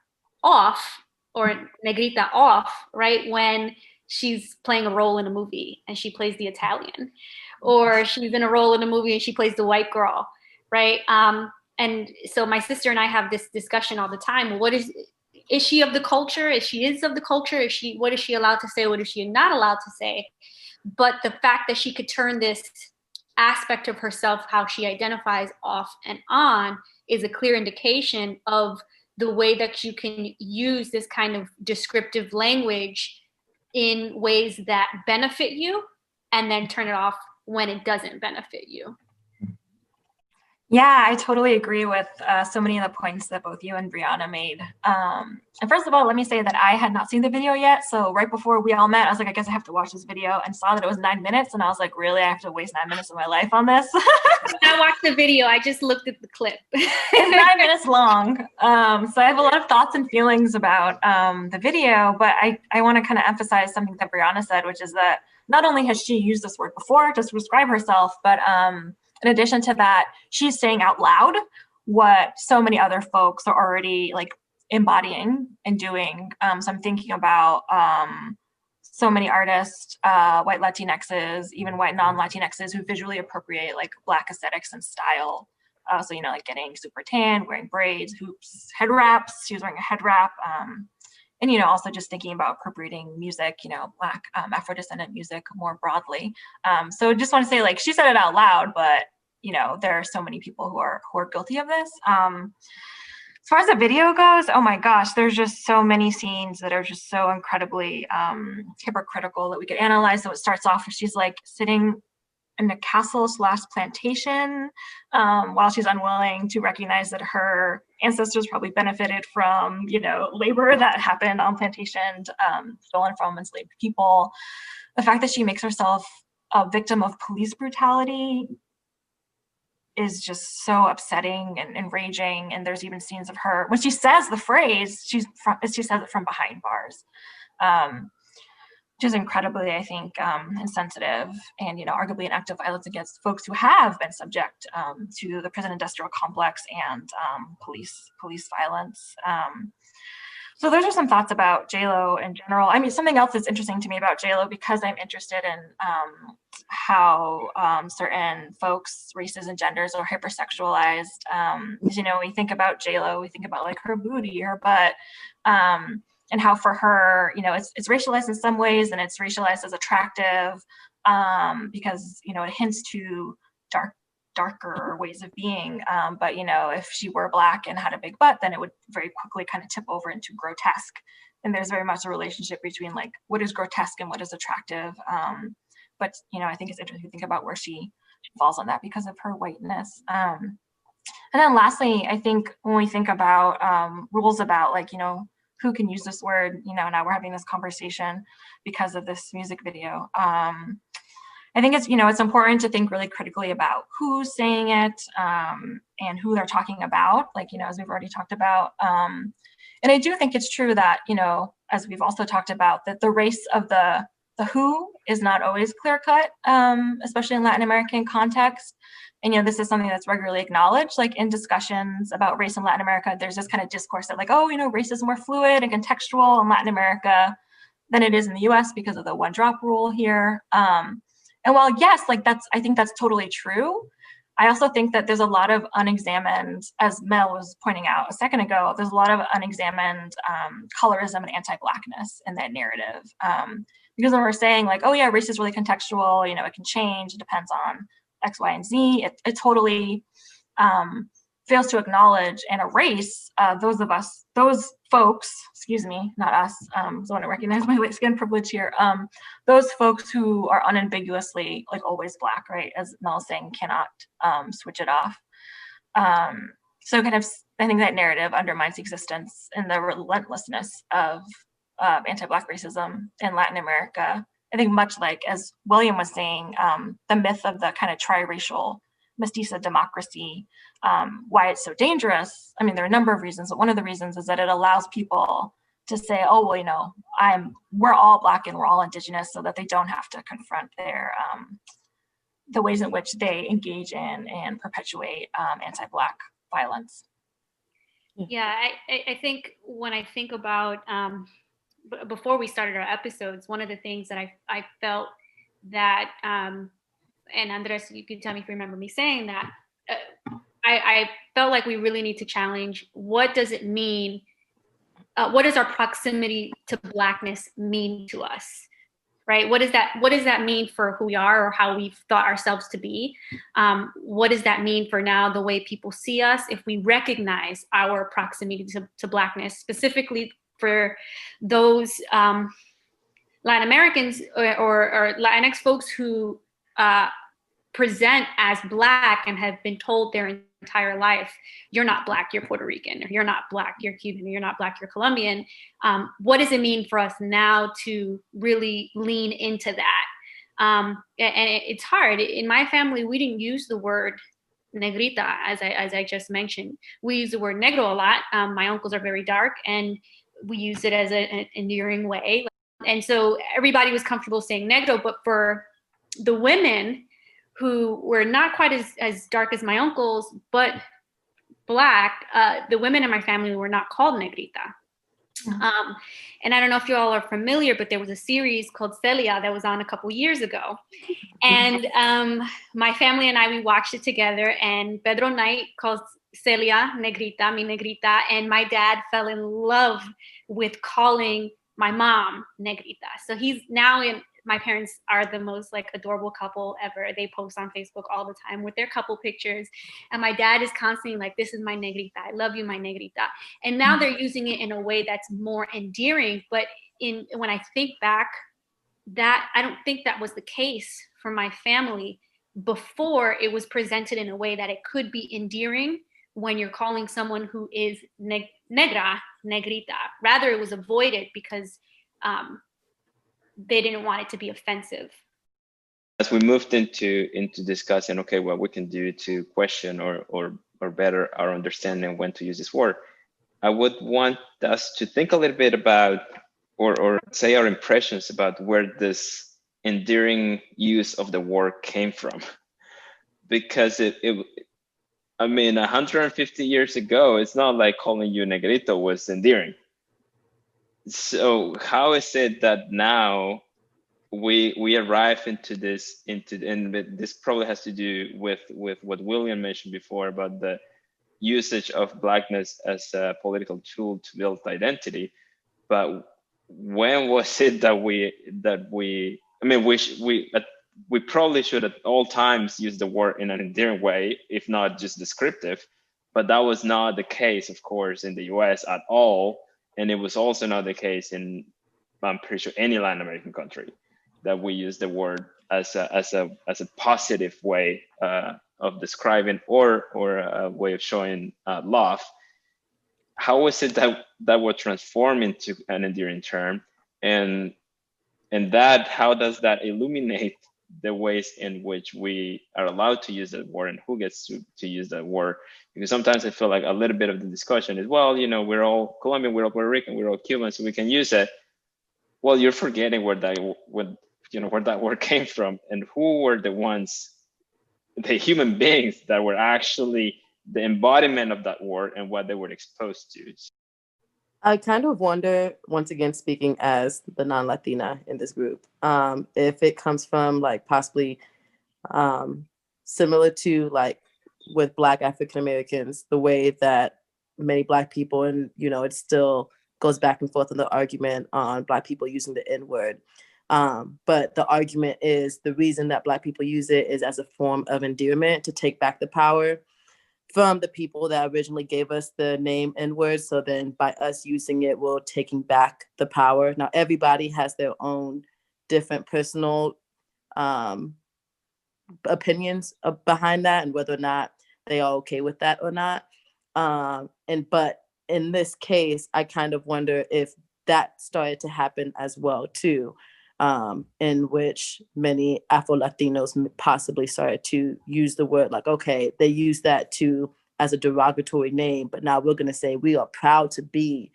off, or Negrita off, right? When she's playing a role in a movie and she plays the Italian, or she's in a role in a movie and she plays the white girl, right? And so my sister and I have this discussion all the time. What is she of the culture? If she is of the culture, what is she allowed to say? What is she not allowed to say? But the fact that she could turn this aspect of herself, how she identifies, off and on, is a clear indication of the way that you can use this kind of descriptive language in ways that benefit you, and then turn it off when it doesn't benefit you. Yeah, I totally agree with so many of the points that both you and Briana made. And first of all, let me say that I had not seen the video yet. So right before we all met, I was like, I guess I have to watch this video, and saw that it was 9 minutes. And I was like, really? I have to waste 9 minutes of my life on this? I watched the video. I just looked at the clip. It's 9 minutes long. So I have a lot of thoughts and feelings about the video, but I want to kind of emphasize something that Briana said, which is that not only has she used this word before to describe herself, but in addition to that, she's saying out loud what so many other folks are already like embodying and doing. So I'm thinking about so many artists, white Latinxes, even white non-Latinxes, who visually appropriate like Black aesthetics and style. So, you know, like getting super tan, wearing braids, hoops, head wraps. She was wearing a head wrap. And, you know, also just thinking about appropriating music, you know, Black Afro-descendant music more broadly. So just want to say, like, she said it out loud, but, you know, there are so many people who are guilty of this. As far as the video goes, oh my gosh, there's just so many scenes that are just so incredibly hypocritical that we could analyze. So it starts off where she's like sitting in a castle/plantation while she's unwilling to recognize that her ancestors probably benefited from, you know, labor that happened on plantations, stolen from enslaved people. The fact that she makes herself a victim of police brutality is just so upsetting and enraging. And there's even scenes of her, when she says the phrase, she says it from behind bars. Which is incredibly, I think, insensitive and, you know, arguably an act of violence against folks who have been subject to the prison industrial complex and police violence. So those are some thoughts about J-Lo in general. I mean, something else that's interesting to me about J-Lo, because I'm interested in how certain folks, races and genders are hypersexualized. You know, when we think about J-Lo, we think about like her booty, her butt, and how for her, you know, it's racialized in some ways, and it's racialized as attractive because, you know, it hints to darker ways of being. But, you know, if she were Black and had a big butt, then it would very quickly kind of tip over into grotesque. And there's very much a relationship between like what is grotesque and what is attractive. But, you know, I think it's interesting to think about where she falls on that because of her whiteness. And then lastly, I think when we think about rules about like, you know, who can use this word, you know, now we're having this conversation because of this music video. I think it's, you know, it's important to think really critically about who's saying it and who they're talking about, like, you know, as we've already talked about. And I do think it's true that, you know, as we've also talked about, that the race of the the who is not always clear cut, especially in Latin American context. And, this is something that's regularly acknowledged, like in discussions about race in Latin America, there's this kind of discourse that like, oh, race is more fluid and contextual in Latin America than it is in the US because of the one drop rule here. And while yes, like I think that's totally true, I also think that there's a lot of unexamined, as Mel was pointing out a second ago, there's a lot of unexamined colorism and anti-Blackness in that narrative. Because when we're saying like, oh yeah, race is really contextual, it can change, it depends on X, Y, and Z, it totally fails to acknowledge and erase those folks, excuse me, not us, so I want to recognize my light skin privilege here, those folks who are unambiguously like always Black, right, as Mel's saying, cannot switch it off. So kind of, I think that narrative undermines the existence and the relentlessness of anti-Black racism in Latin America. I think much like, as William was saying, the myth of the kind of triracial mestiza democracy, why it's so dangerous. I mean, there are a number of reasons, but one of the reasons is that it allows people to say, oh, well, we're all Black and we're all Indigenous, so that they don't have to confront their the ways in which they engage in and perpetuate anti-Black violence. Yeah, I think when I think about before we started our episodes, one of the things that I felt that, and Andres, you can tell me if you remember me saying that, I felt like we really need to challenge, what does it mean, what does our proximity to Blackness mean to us, right? What does that mean for who we are or how we've thought ourselves to be? What does that mean for now the way people see us if we recognize our proximity to Blackness, specifically for those Latin Americans or Latinx folks who present as Black and have been told their entire life, you're not Black, you're Puerto Rican, or you're not Black, you're Cuban, or you're not Black, you're Colombian. What does it mean for us now to really lean into that? And it's hard. In my family, we didn't use the word negrita, as I just mentioned. We use the word negro a lot. My uncles are very dark, and we use it as an endearing way. And so everybody was comfortable saying negro, but for the women who were not quite as dark as my uncles, but Black, the women in my family were not called negrita. And I don't know if you all are familiar, but there was a series called Celia that was on a couple years ago. And my family and I, we watched it together, and Pedro Knight calls Celia negrita, mi negrita, and my dad fell in love with calling my mom negrita. So he's now my parents are the most like adorable couple ever. They post on Facebook all the time with their couple pictures. And my dad is constantly like, this is my negrita. I love you, my negrita. And now they're using it in a way that's more endearing. But when I think back, that I don't think that was the case for my family before it was presented in a way that it could be endearing when you're calling someone who is negra, negrita. Rather, it was avoided because they didn't want it to be offensive. As we moved into discussing, okay, what we can do to question or better our understanding when to use this word, I would want us to think a little bit about, or say our impressions about where this endearing use of the word came from. Because I mean, 150 years ago, it's not like calling you negrito was endearing. So how is it that now we arrive into this, and this probably has to do with what William mentioned before about the usage of Blackness as a political tool to build identity. But when was it that we probably should at all times use the word in an endearing way, if not just descriptive, but that was not the case, of course, in the US at all. And it was also not the case in, I'm pretty sure, any Latin American country, that we use the word as a positive way of describing or a way of showing love. How is it that would transform into an endearing term, and that how does that illuminate the ways in which we are allowed to use that word and who gets to use that word? Because sometimes I feel like a little bit of the discussion is, well, we're all Colombian, we're all Puerto Rican, we're all Cuban, so we can use it. well, you're forgetting where that word came from, and who were the ones, the human beings that were actually the embodiment of that word and what they were exposed to. I kind of wonder, once again, speaking as the non-Latina in this group, if it comes from like possibly similar to like with Black African Americans, the way that many Black people, and it still goes back and forth in the argument on Black people using the N-word. But the argument is the reason that Black people use it is as a form of endearment to take back the power from the people that originally gave us the name N-word. So then by us using it, we're taking back the power. Now, everybody has their own different personal opinions behind that and whether or not they are okay with that or not. But in this case, I kind of wonder if that started to happen as well too, in which many Afro-Latinos possibly started to use the word like, okay, they use that as a derogatory name, but now we're going to say we are proud to be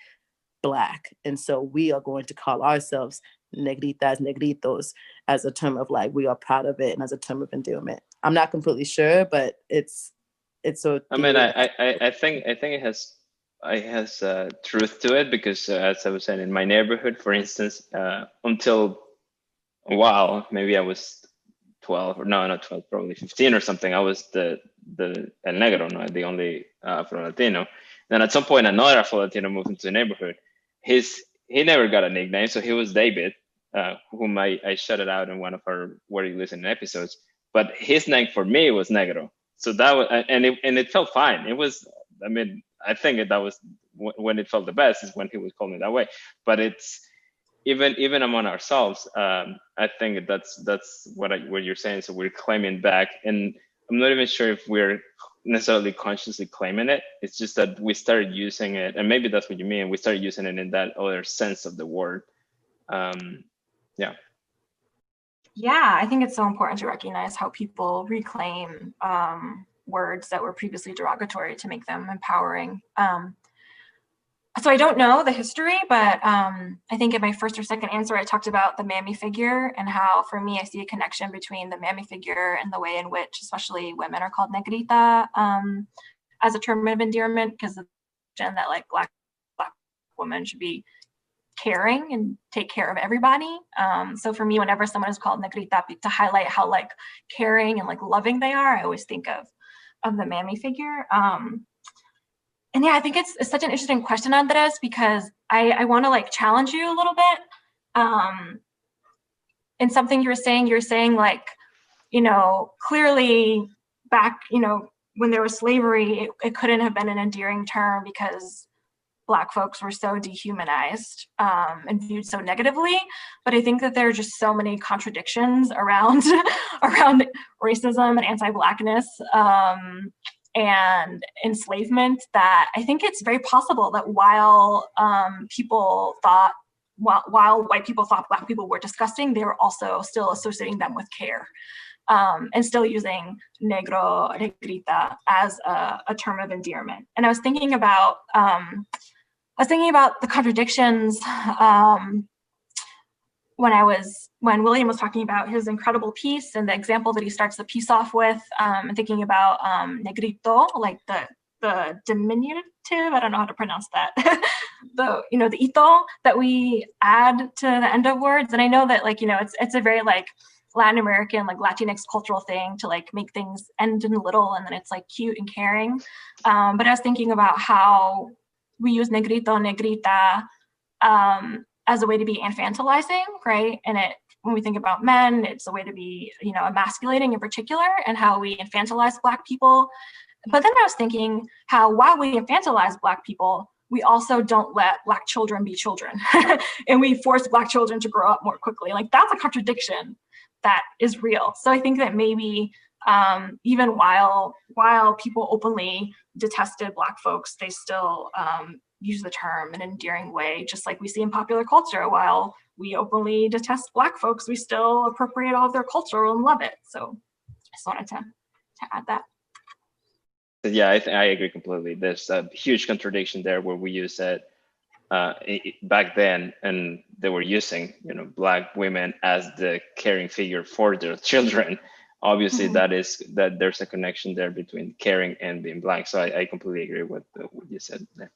Black. And so we are going to call ourselves negritas, negritos as a term of like, we are proud of it and as a term of endearment. I'm not completely sure, but it's so. I mean, I think it has truth to it, because as I was saying, in my neighborhood, for instance, until a while, maybe I was 12, or no, not 12, probably 15 or something. I was the El Negro, no, the only Afro-Latino. Then at some point, another Afro-Latino moved into the neighborhood. He never got a nickname, so he was David, whom I shouted out in one of our Where You Listen episodes. But his name for me was Negro. So that was, and it felt fine. It was, I mean, I think that was when it felt the best is when he would call me that way. But it's even among ourselves. I think that's what you're saying. So we're claiming back, and I'm not even sure if we're necessarily consciously claiming it. It's just that we started using it, and maybe that's what you mean. We started using it in that other sense of the word. Yeah. Yeah, I think it's so important to recognize how people reclaim words that were previously derogatory to make them empowering. So I don't know the history, but I think in my first or second answer, I talked about the mammy figure and how, for me, I see a connection between the mammy figure and the way in which, especially women, are called negrita as a term of endearment, because the notion that like black women should be caring and take care of everybody. So for me, whenever someone is called negrita, to highlight how like caring and like loving they are, I always think of the mammy figure. And yeah, I think it's such an interesting question, Andres, because I want to like challenge you a little bit. In something you're saying like, clearly back, when there was slavery, it couldn't have been an endearing term because Black folks were so dehumanized and viewed so negatively. But I think that there are just so many contradictions around racism and anti-Blackness and enslavement that I think it's very possible that while white people thought Black people were disgusting, they were also still associating them with care. And still using negro, negrita as a term of endearment. And I was thinking about the contradictions when William was talking about his incredible piece and the example that he starts the piece off with, and thinking about negrito, like the diminutive, I don't know how to pronounce that, the ito that we add to the end of words. And I know that it's a very like Latin American, like Latinx cultural thing to like make things end in little and then it's like cute and caring. But I was thinking about how we use negrito, negrita as a way to be infantilizing, right? And when we think about men, it's a way to be, emasculating in particular, and how we infantilize Black people. But then I was thinking how while we infantilize Black people, we also don't let Black children be children. And we force Black children to grow up more quickly. Like that's a contradiction that is real. So I think that maybe even while people openly detested Black folks, they still use the term in an endearing way, just like we see in popular culture. While we openly detest Black folks, we still appropriate all of their culture and love it. So I just wanted to add that. Yeah, I agree completely. There's a huge contradiction there where we use it back then, and they were using, Black women as the caring figure for their children. Obviously, that there's a connection there between caring and being Black. So I completely agree with what you said there.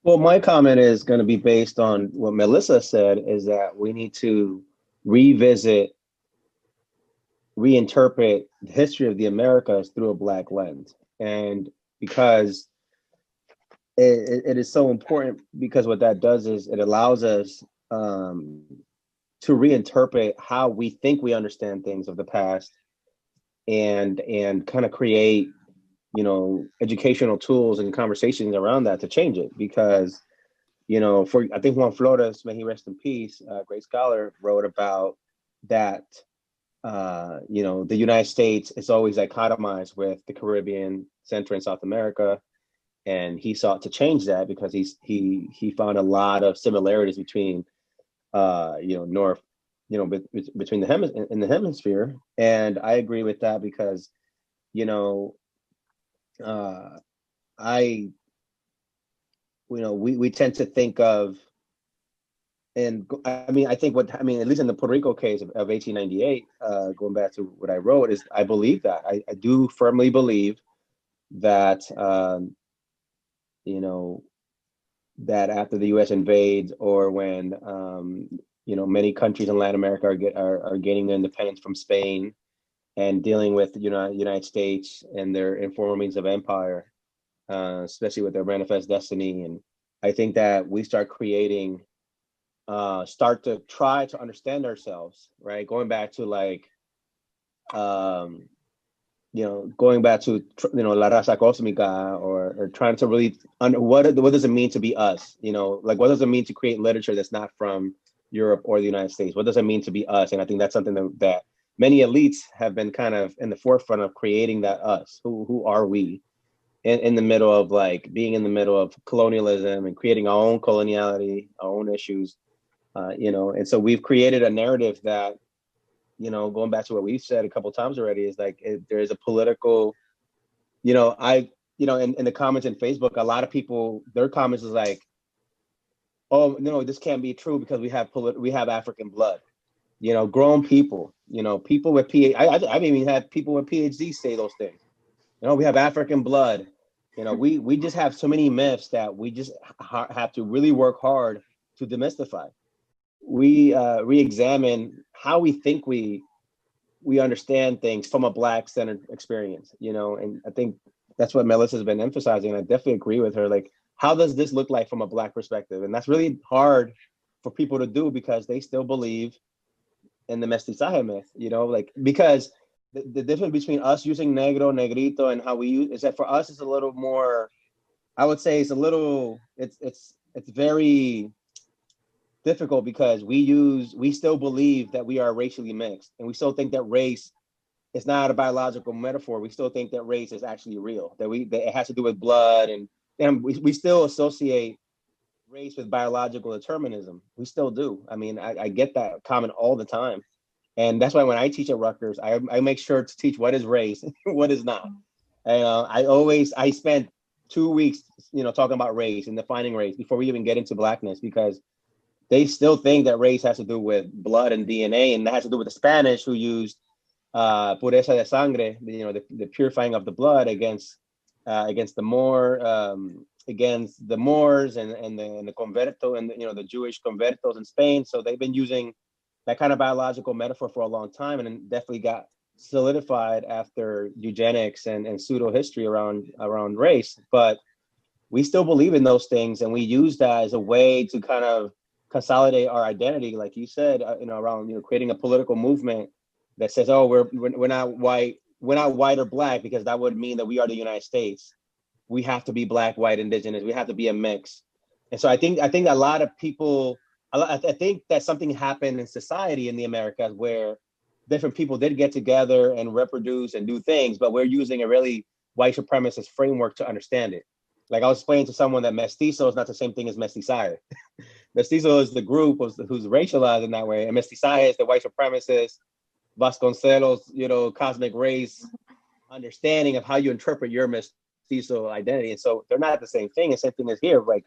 Well, my comment is going to be based on what Melissa said, is that we need to revisit, reinterpret the history of the Americas through a Black lens. And because it is so important, because what that does is it allows us to reinterpret how we think we understand things of the past, and kind of create, educational tools and conversations around that to change it. Because, I think Juan Flores, may he rest in peace, a great scholar, wrote about that, the United States is always dichotomized with the Caribbean, Central and South America. And he sought to change that because he found a lot of similarities between, North, between the hemisphere. And I agree with that because, we tend to think of, and I think at least in the Puerto Rico case of 1898, going back to what I wrote, is I believe that I do firmly believe that, that after the U.S. invades, or when, many countries in Latin America are gaining their independence from Spain and dealing with the United States and their informal means of empire, especially with their manifest destiny. And I think that we start to try to understand ourselves, right? Going back to La raza cósmica, or trying to really what does it mean to be us? What does it mean to create literature that's not from Europe or the United States? What does it mean to be us? And I think that's something that many elites have been kind of in the forefront of creating, that us. Who are we in the middle of being in the middle of colonialism and creating our own coloniality, our own issues, and so we've created a narrative that, going back to what we've said a couple of times already, is there is a political, in the comments in Facebook, a lot of people, their comments is oh no, this can't be true because we have African blood, grown people, people with I've even had people with PhDs say those things. We have African blood. We just have so many myths that we just have to really work hard to demystify. We re-examine how we think we understand things from a Black-centered experience, and I think that's what Melissa's been emphasizing. And I definitely agree with her. How does this look like from a Black perspective? And that's really hard for people to do because they still believe in the mestizaje myth, because the difference between us using negro, negrito, and how we use is that for us it's a little more, I would say it's very difficult because we still believe that we are racially mixed, and we still think that race is not a biological metaphor. We still think that race is actually real, that it has to do with blood, and we still associate race with biological determinism. We still do. I get that comment all the time. And that's why when I teach at Rutgers, I make sure to teach what is race, what is not. And I spent 2 weeks, talking about race and defining race before we even get into Blackness, because they still think that race has to do with blood and DNA, and that has to do with the Spanish, who used pureza de sangre, the purifying of the blood against the Moors and the converto, and the Jewish convertos in Spain. So they've been using that kind of biological metaphor for a long time, and it definitely got solidified after eugenics and pseudo history around race. But we still believe in those things, and we use that as a way to kind of consolidate our identity, like you said, around creating a political movement that says, oh, we're not white or Black, because that would mean that we are the United States. We have to be Black, white, indigenous. We have to be a mix. And so I think a lot of people, I think that something happened in society in the Americas where different people did get together and reproduce and do things, but we're using a really white supremacist framework to understand it. Like I was explaining to someone that mestizo is not the same thing as mestizaje. Mestizo is the group who's racialized in that way, and mestizaje is the white supremacist, Vasconcelos, cosmic race understanding of how you interpret your mestizo. mestizo identity. And so they're not the same thing. The same thing as here. Like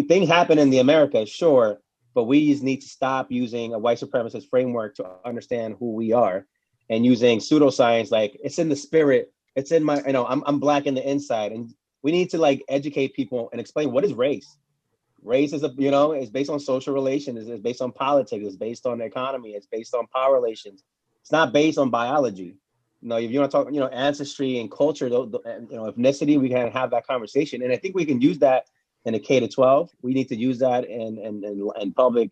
things happen in the Americas, sure, but we just need to stop using a white supremacist framework to understand who we are, and using pseudoscience like it's in the spirit, it's in my, I'm Black in the inside. And we need to like educate people and explain what is race. Race is is based on social relations, it's based on politics, it's based on the economy, it's based on power relations. It's not based on biology. If you want to talk, ancestry and culture, ethnicity, we can have that conversation. And I think we can use that in a K-12. We need to use that in public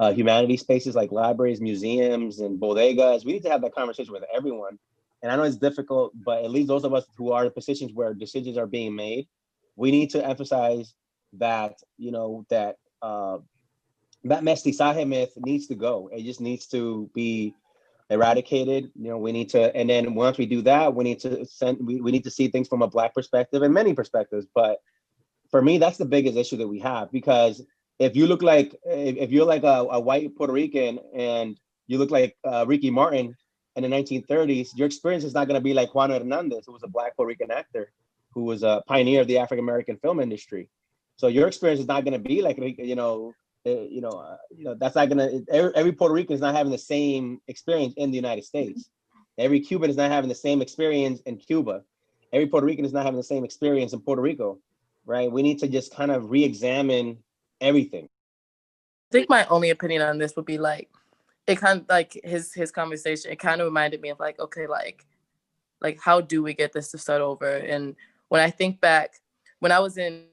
humanities spaces like libraries, museums, and bodegas. We need to have that conversation with everyone. And I know it's difficult, but at least those of us who are in positions where decisions are being made, we need to emphasize that, that mestizaje myth needs to go. It just needs to be eradicated. We need to, and then once we do that, we need to see things from a Black perspective and many perspectives. But for me, that's the biggest issue that we have, because if you look like, if you're like a white Puerto Rican and you look like Ricky Martin in the 1930s, your experience is not going to be like Juan Hernandez, who was a Black Puerto Rican actor, who was a pioneer of the African-American film industry. So your experience is not going to be like, that's not going to, every Puerto Rican is not having the same experience in the United States. Every Cuban is not having the same experience in Cuba. Every Puerto Rican is not having the same experience in Puerto Rico, right? We need to just kind of re-examine everything. I think my only opinion on this would be like, it kind of like his conversation, it kind of reminded me of like, okay, like how do we get this to start over? And when I think back, when I was in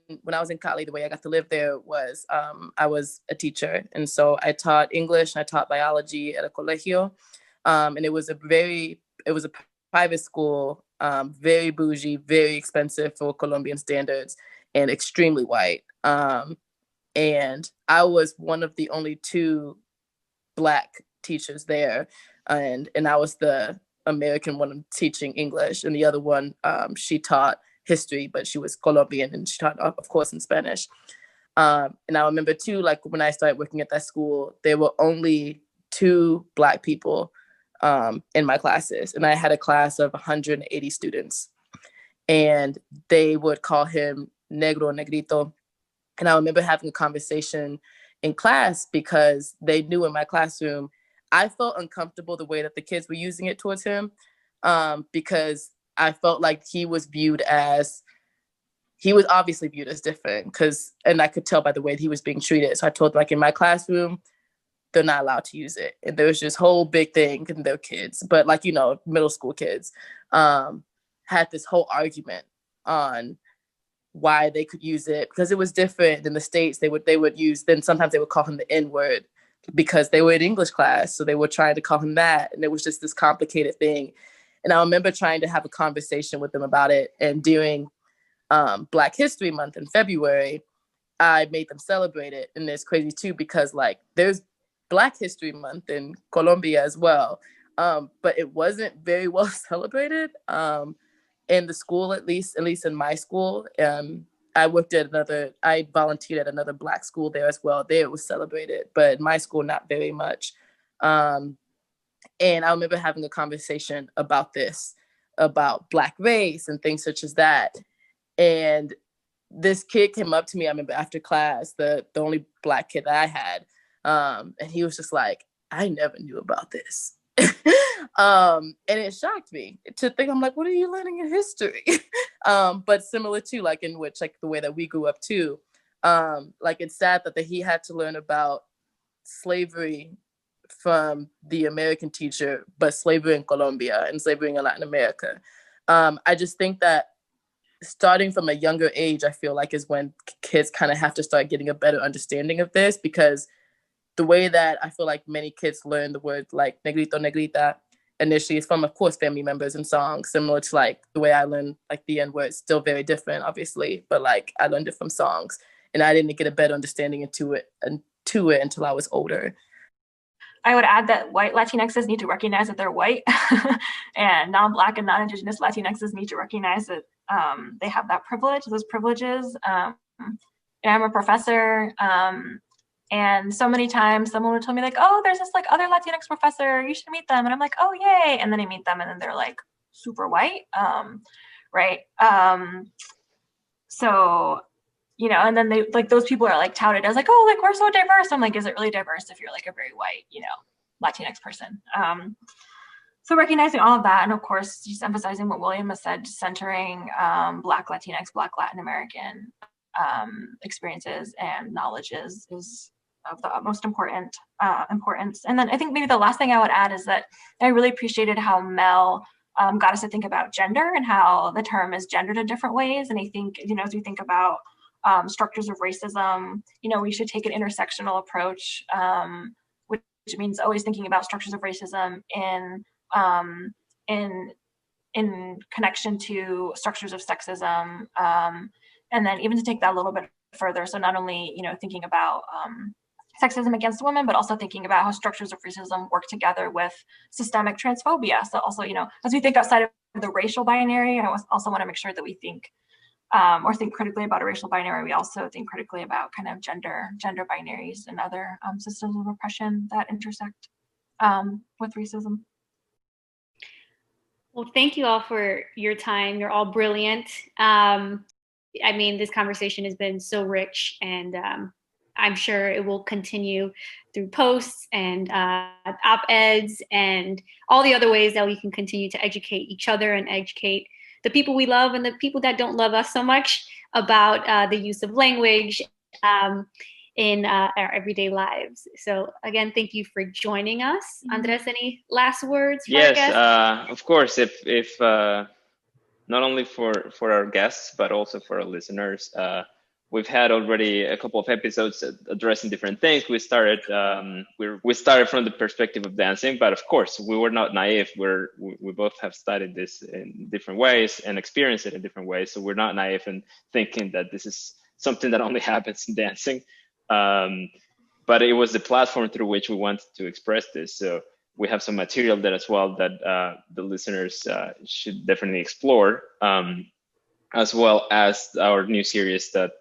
Cali, the way I got to live there was I was a teacher. And so I taught English and I taught biology at a colegio. And it was a private school, very bougie, very expensive for Colombian standards, and extremely white. And I was one of the only 2 Black teachers there. And I was the American one teaching English. And the other one, she taught history, but she was Colombian and she taught, of course, in Spanish. And I remember too, like when I started working at that school, there were only 2 Black people in my classes. And I had a class of 180 students. And they would call him negro, negrito. And I remember having a conversation in class because they knew in my classroom, I felt uncomfortable the way that the kids were using it towards him, because I felt like he was obviously viewed as different, and I could tell by the way that he was being treated. So I told, like, in my classroom, they're not allowed to use it. And there was this whole big thing, and they're kids, but like, middle school kids had this whole argument on why they could use it, because it was different in the States. They would use, then sometimes they would call him the N-word because they were in English class. So they were trying to call him that. And it was just this complicated thing. And I remember trying to have a conversation with them about it. And during Black History Month in February, I made them celebrate it. And it's crazy too, because like there's Black History Month in Colombia as well. But it wasn't very well celebrated in the school, at least in my school. I volunteered at another Black school there as well. There it was celebrated, but in my school, not very much. And I remember having a conversation about this, about Black race and things such as that. And this kid came up to me, I remember after class, the only Black kid that I had. And he was just like, I never knew about this. And it shocked me to think, I'm like, what are you learning in history? But similar to like in which like the way that we grew up too, like it's sad that he had to learn about slavery from the American teacher, but slavery in Colombia and slavery in Latin America. I just think that starting from a younger age, I feel like is when kids kind of have to start getting a better understanding of this, because the way that I feel like many kids learn the word like negrito, negrita initially is from, of course, family members and songs, similar to like the way I learned like the N-word. Still very different, obviously, but like I learned it from songs, and I didn't get a better understanding into it until I was older. I would add that white Latinxes need to recognize that they're white, and non-Black and non-Indigenous Latinxes need to recognize that they have that privilege, those privileges. And I'm a professor, and so many times someone would tell me like, oh, there's this like other Latinx professor, you should meet them. And I'm like, oh, yay. And then I meet them and then they're like super white. right? So, you know, and then they like those people are like touted as like, oh, like we're so diverse. I'm like, is it really diverse if you're like a very white, you know, Latinx person? So recognizing all of that, and of course, just emphasizing what William has said, centering Black Latinx, Black Latin American experiences and knowledge is of the utmost importance. And then I think maybe the last thing I would add is that I really appreciated how Mel got us to think about gender and how the term is gendered in different ways. And I think, you know, as we think about structures of racism, you know, we should take an intersectional approach, which means always thinking about structures of racism in connection to structures of sexism, and then even to take that a little bit further. So not only, you know, thinking about sexism against women, but also thinking about how structures of racism work together with systemic transphobia. So also, you know, as we think outside of the racial binary, I also want to make sure that we think or think critically about a racial binary. We also think critically about kind of gender binaries and other systems of oppression that intersect with racism. Well, thank you all for your time. You're all brilliant. I mean, this conversation has been so rich, and I'm sure it will continue through posts and op-eds and all the other ways that we can continue to educate each other and educate the people we love and the people that don't love us so much about the use of language in our everyday lives. So again, thank you for joining us. Andres, any last words for our guests? Of course, if not only for our guests, but also for our listeners, we've had already a couple of episodes addressing different things. We started from the perspective of dancing, but of course we were not naive. We both have studied this in different ways and experienced it in different ways. So we're not naive in thinking that this is something that only happens in dancing. But it was the platform through which we wanted to express this. So we have some material there as well that the listeners should definitely explore, as well as our new series that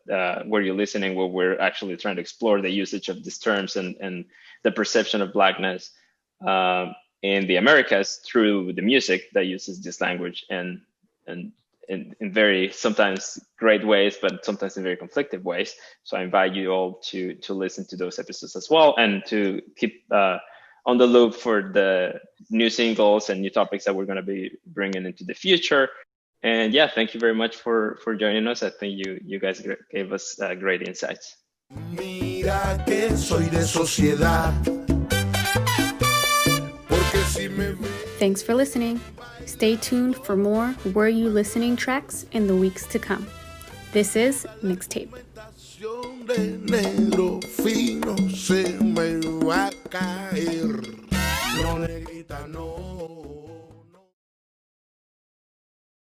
where you're listening, where we're actually trying to explore the usage of these terms and the perception of Blackness in the Americas through the music that uses this language and in very sometimes great ways, but sometimes in very conflictive ways. So I invite you all to listen to those episodes as well, and to keep on the loop for the new singles and new topics that we're going to be bringing into the future. And yeah, thank you very much for joining us. I think you guys gave us great insights. Mira que soy de sociedad. Thanks for listening. Stay tuned for more Were You Listening tracks in the weeks to come. This is Mixtape. De negro fino se me va a caer. No, negrita, no.